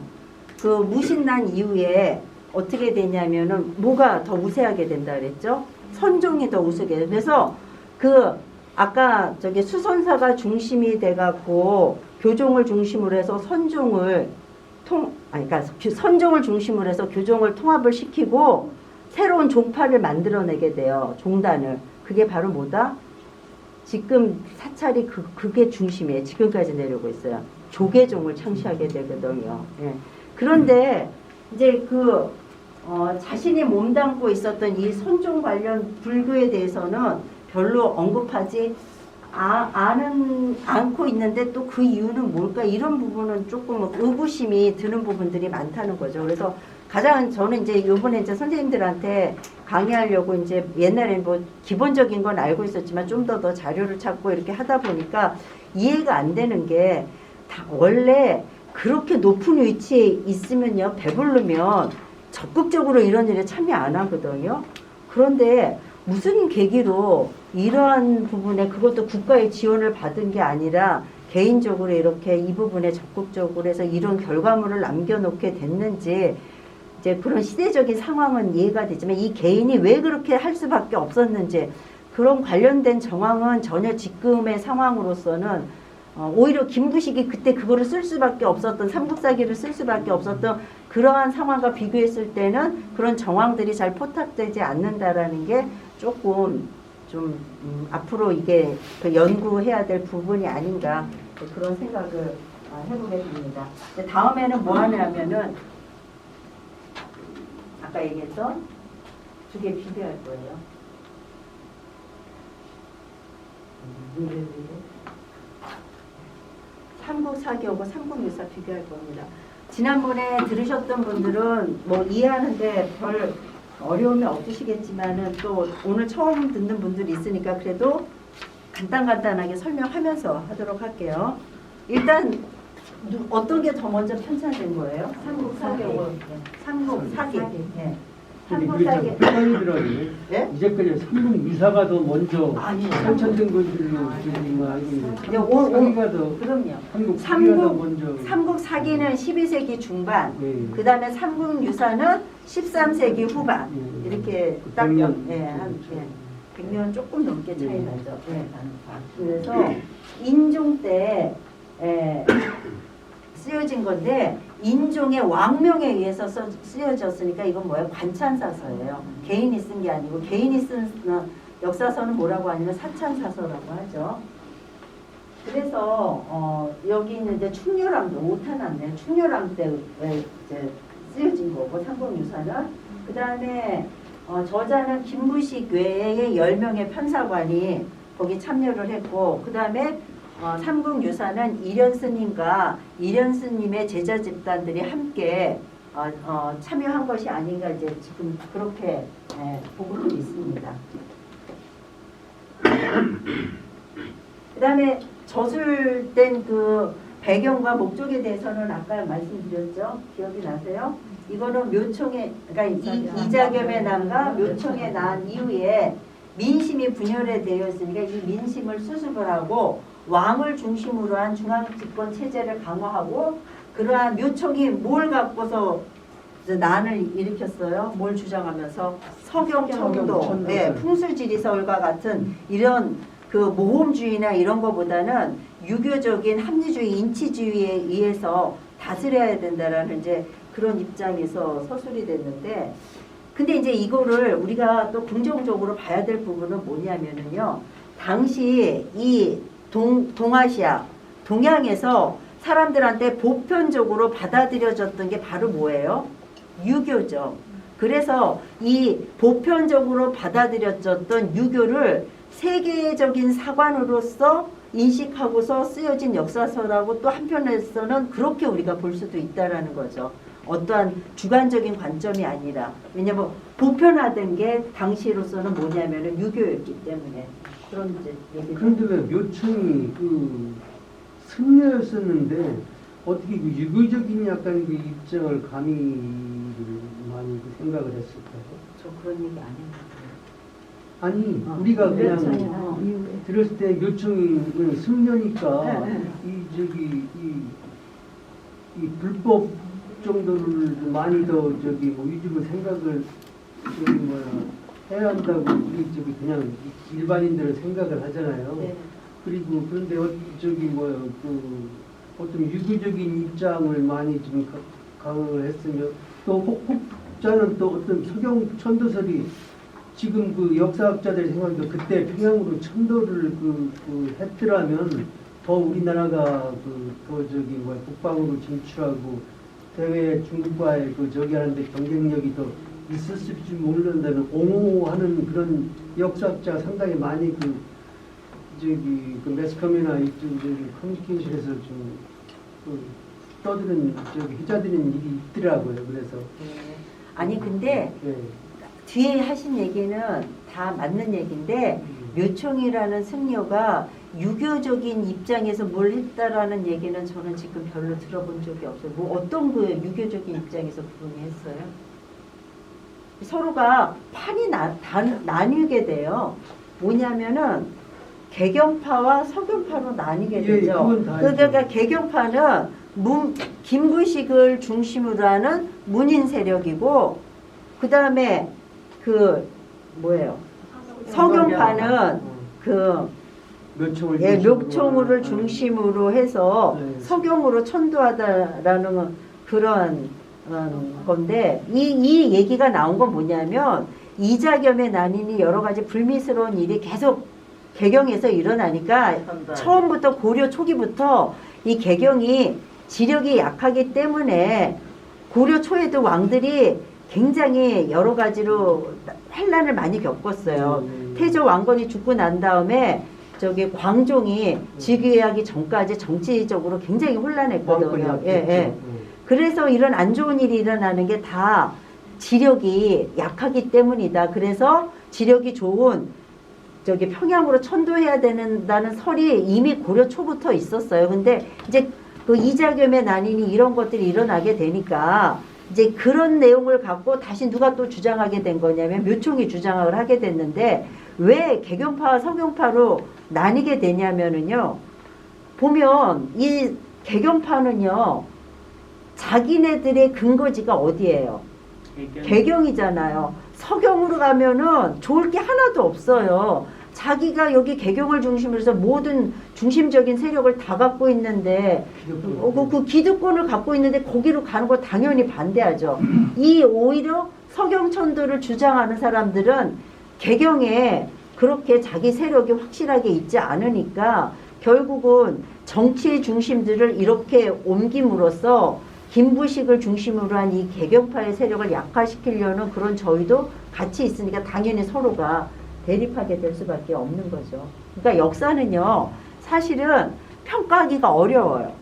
그 무신난 이후에 어떻게 되냐면은 뭐가 더 우세하게 된다 그랬죠? 선종이 더 우세하게 돼. 그래서 그 아까 저기 수선사가 중심이 돼갖고 교종을 중심으로 해서 선종을 그러니까 선종을 중심으로 해서 교종을 통합을 시키고 새로운 종파를 만들어내게 돼요. 종단을. 그게 바로 뭐다? 지금 사찰이 그게 중심이에요. 지금까지 내려오고 있어요. 조계종을 창시하게 되거든요. 예. 그런데 이제 자신이 몸담고 있었던 이 선종 관련 불교에 대해서는 별로 언급하지 않고 있는데 또 그 이유는 뭘까? 이런 부분은 조금 의구심이 드는 부분들이 많다는 거죠. 그래서 가장 저는 이제 요번에 이제 선생님들한테 강의하려고 이제 옛날에는 뭐 기본적인 건 알고 있었지만 좀 더 자료를 찾고 이렇게 하다 보니까 이해가 안 되는 게 다 원래 그렇게 높은 위치에 있으면요, 배부르면 적극적으로 이런 일에 참여 안 하거든요. 그런데 무슨 계기로 이러한 부분에 그것도 국가의 지원을 받은 게 아니라 개인적으로 이렇게 이 부분에 적극적으로 해서 이런 결과물을 남겨놓게 됐는지 이제 그런 시대적인 상황은 이해가 되지만 이 개인이 왜 그렇게 할 수밖에 없었는지 그런 관련된 정황은 전혀 지금의 상황으로서는 오히려 김구식이 그때 그거를 쓸 수밖에 없었던 삼국사기를 쓸 수밖에 없었던 그러한 상황과 비교했을 때는 그런 정황들이 잘 포착되지 않는다라는 게 조금 좀 앞으로 이게 그 연구해야 될 부분이 아닌가 그런 생각을 해보게 됩니다. 다음에는 뭐 하냐면은 아까 얘기했던 두 개 비교할 거예요. 삼국사기하고 삼국유사 비교할 겁니다. 지난번에 들으셨던 분들은 뭐 이해하는데 별 어려움이 없으시겠지만은 또 오늘 처음 듣는 분들이 있으니까 그래도 간단하게 설명하면서 하도록 할게요. 일단 어떤 게 더 먼저 편찬된 거예요? 삼국사기하고 삼국사기. 네. 삼국사기. 헷갈리더라고요. 네? 이제까지 삼국유사가 더 먼저 아니, 편찬된 것들로 지금 알고 있는데 네, 삼국사기가 더 그럼요. 삼국사기가 더 먼저 삼국사기는 12세기 중반, 예. 그 다음에 삼국유사는 13세기 후반 예. 이렇게 딱 100년. 한 100년 조금 넘게 차이 나죠. 예. 그래서 인종 때 쓰여진 건데 인종의 왕명에 의해서 쓰여졌으니까 이건 뭐예요? 관찬사서예요. 개인이 쓴 게 아니고 개인이 쓴 역사서는 뭐라고 하냐면 사찬사서라고 하죠. 그래서 여기 있는데 충렬왕조 오타났네. 충렬왕 때 이제 쓰여진 거고 삼국유사는 그 다음에 저자는 김부식 외에 10명의 편사관이 거기 참여를 했고 그 다음에 삼국유사는 이련 스님과 이련 스님의 제자 집단들이 함께 참여한 것이 아닌가 이제 지금 그렇게 보고 있습니다. 그 다음에 저술된 그 배경과 목적에 대해서는 아까 말씀드렸죠. 기억이 나세요? 이거는 묘총의 그러니까 이자겸의 난과 묘총의 난 이후에 민심이 분열에 되어 있으니까 이 민심을 수습을 하고 왕을 중심으로 한 중앙집권 체제를 강화하고 그러한 묘총이 뭘 갖고서 난을 일으켰어요? 뭘 주장하면서 서경청도, 네, 풍수지리설과 같은 이런 그 모험주의나 이런 거보다는 유교적인 합리주의, 인치주의에 의해서 다스려야 된다라는 이제 그런 입장에서 서술이 됐는데 근데 이제 이거를 우리가 또 긍정적으로 봐야 될 부분은 뭐냐면은요. 당시 이 동아시아, 동양에서 사람들한테 보편적으로 받아들여졌던 게 바로 뭐예요? 유교죠. 그래서 이 보편적으로 받아들여졌던 유교를 세계적인 사관으로서 인식하고서 쓰여진 역사서라고 또 한편에서는 그렇게 우리가 볼 수도 있다라는 거죠. 어떠한 주관적인 관점이 아니라. 왜냐면 보편화된 게 당시로서는 뭐냐면은 유교였기 때문에. 그런 이제 얘기를. 그런데 왜 묘청이 그 승려였었는데 어떻게 그 유교적인 약간 그 입장을 감히 많이 그 생각을 했을까요? 저 그런 얘기 안 했는데. 아니 우리가 묘청이나 그냥 이후에. 들었을 때 묘청이 승려니까 네. 이 불법 정도를 많이 더 뭐 위주로 생각을 해야 한다고 우리 그냥 일반인들은 생각을 하잖아요. 네. 그리고 그런데 어떤 유교적인 입장을 많이 좀 강을 했으며 또 혹자는 또 어떤 서경 천도설이 지금 그 역사학자들 생각도 그때 평양으로 천도를 했더라면 더 우리나라가 북방으로 진출하고 대외 중국과의 하는데 경쟁력이 더 있었을지 모른다는 옹호하는 그런 역사학자 상당히 많이 매스컴이나 이쪽 커뮤니케이션에서 좀 떠드는 해자드는 일이 있더라고요. 그래서 네. 아니 근데 예. 뒤에 하신 얘기는 다 맞는 얘기인데 묘청이라는 승려가 유교적인 입장에서 뭘 했다라는 얘기는 저는 지금 별로 들어본 적이 없어요. 뭐 어떤 그 유교적인 입장에서 그분이 했어요? 서로가 판이 나뉘게 돼요. 뭐냐면은 개경파와 서경파로 나뉘게 예, 되죠. 그건 다 그러니까 개경파는 김부식을 중심으로 하는 문인 세력이고, 그 다음에 서경파는 묘청을 중심으로 해서 네. 서경으로 천도하다라는 그런 건데, 이 얘기가 나온 건 뭐냐면 이자겸의 난인이 여러 가지 불미스러운 일이 계속 개경에서 일어나니까 처음부터 고려 초기부터 이 개경이 지력이 약하기 때문에 고려 초에도 왕들이 굉장히 여러 가지로 환란을 많이 겪었어요. 태조 왕건이 죽고 난 다음에 광종이 즉위하기 전까지 정치적으로 굉장히 혼란했거든요. 예. 그래서 이런 안 좋은 일이 일어나는 게 다 지력이 약하기 때문이다. 그래서 지력이 좋은 평양으로 천도해야 된다는 설이 이미 고려 초부터 있었어요. 근데 이제 그 이자겸의 난인이 이런 것들이 일어나게 되니까 이제 그런 내용을 갖고 다시 누가 또 주장하게 된 거냐면 묘청이 주장을 하게 됐는데, 왜 개경파와 서경파로 나뉘게 되냐면은요, 보면 이 개경파는요 자기네들의 근거지가 어디예요? 개경이잖아요. 서경으로 가면은 좋을 게 하나도 없어요. 자기가 여기 개경을 중심으로 해서 모든 중심적인 세력을 다 갖고 있는데, 그 기득권을 갖고 있는데 거기로 가는 거 당연히 반대하죠. 오히려 서경천도를 주장하는 사람들은 개경에 그렇게 자기 세력이 확실하게 있지 않으니까 결국은 정치의 중심들을 이렇게 옮김으로써 김부식을 중심으로 한 이 개경파의 세력을 약화시키려는 그런 저희도 같이 있으니까 당연히 서로가 대립하게 될 수밖에 없는 거죠. 그러니까 역사는요, 사실은 평가하기가 어려워요.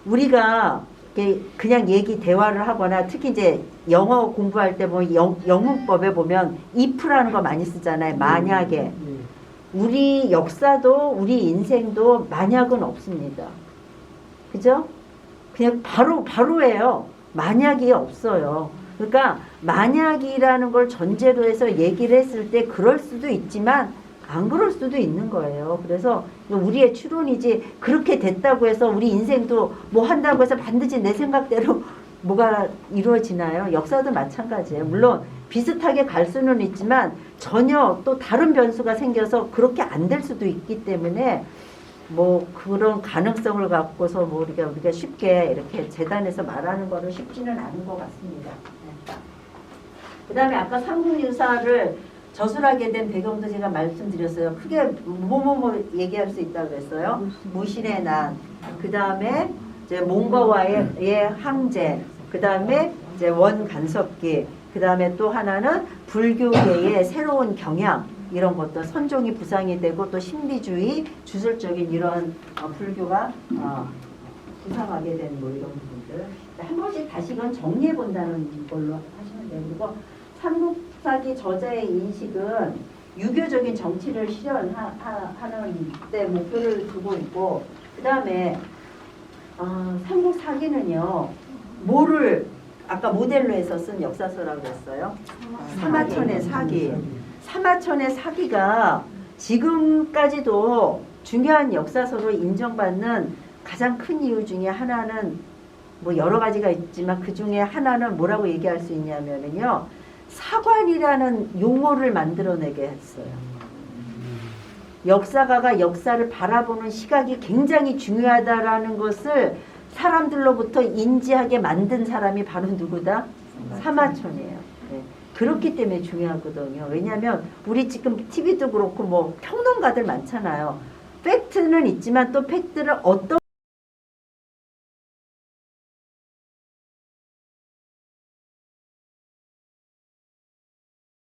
우리가 그냥 대화를 하거나, 특히 이제 영어 공부할 때 보면 영문법에 보면 if라는 거 많이 쓰잖아요. 만약에. 우리 역사도 우리 인생도 만약은 없습니다. 그죠? 그냥 바로예요. 만약이 없어요. 그러니까 만약이라는 걸 전제로 해서 얘기를 했을 때 그럴 수도 있지만 안 그럴 수도 있는 거예요. 그래서 우리의 추론이지, 그렇게 됐다고 해서 우리 인생도 뭐 한다고 해서 반드시 내 생각대로 뭐가 이루어지나요? 역사도 마찬가지예요. 물론 비슷하게 갈 수는 있지만 전혀 또 다른 변수가 생겨서 그렇게 안 될 수도 있기 때문에 뭐 그런 가능성을 갖고서 뭐 우리가 쉽게 이렇게 재단에서 말하는 거는 쉽지는 않은 것 같습니다. 그 다음에 아까 삼국유사를 저술하게 된 배경도 제가 말씀드렸어요. 크게 뭐뭐뭐 얘기할 수 있다고 그랬어요. 무신의 난, 그 다음에 이제 몽고와의 항제, 그 다음에 이제 원간섭기, 그 다음에 또 하나는 불교계의 새로운 경향, 이런 것도 선종이 부상이 되고 또 신비주의, 주술적인 이런 불교가 부상하게 된 뭐 이런 부분들 한 번씩 다시금 정리해 본다는 걸로 하시면 돼요. 그리고 삼국사기 저자의 인식은 유교적인 정치를 실현하는 데 목표를 두고 있고, 그 다음에 삼국사기는요 뭐를 아까 모델로 해서 쓴 역사서라고 했어요. 사마천의 사기. 사마천의 사기가 지금까지도 중요한 역사서로 인정받는 가장 큰 이유 중에 하나는 뭐 여러 가지가 있지만 그 중에 하나는 뭐라고 얘기할 수 있냐면요. 사관이라는 용어를 만들어내게 했어요. 역사가가 역사를 바라보는 시각이 굉장히 중요하다라는 것을 사람들로부터 인지하게 만든 사람이 바로 누구다? 사마천이에요. 네. 그렇기 때문에 중요하거든요. 왜냐하면 우리 지금 TV도 그렇고 뭐 평론가들 많잖아요. 팩트는 있지만 또 팩트를 어떤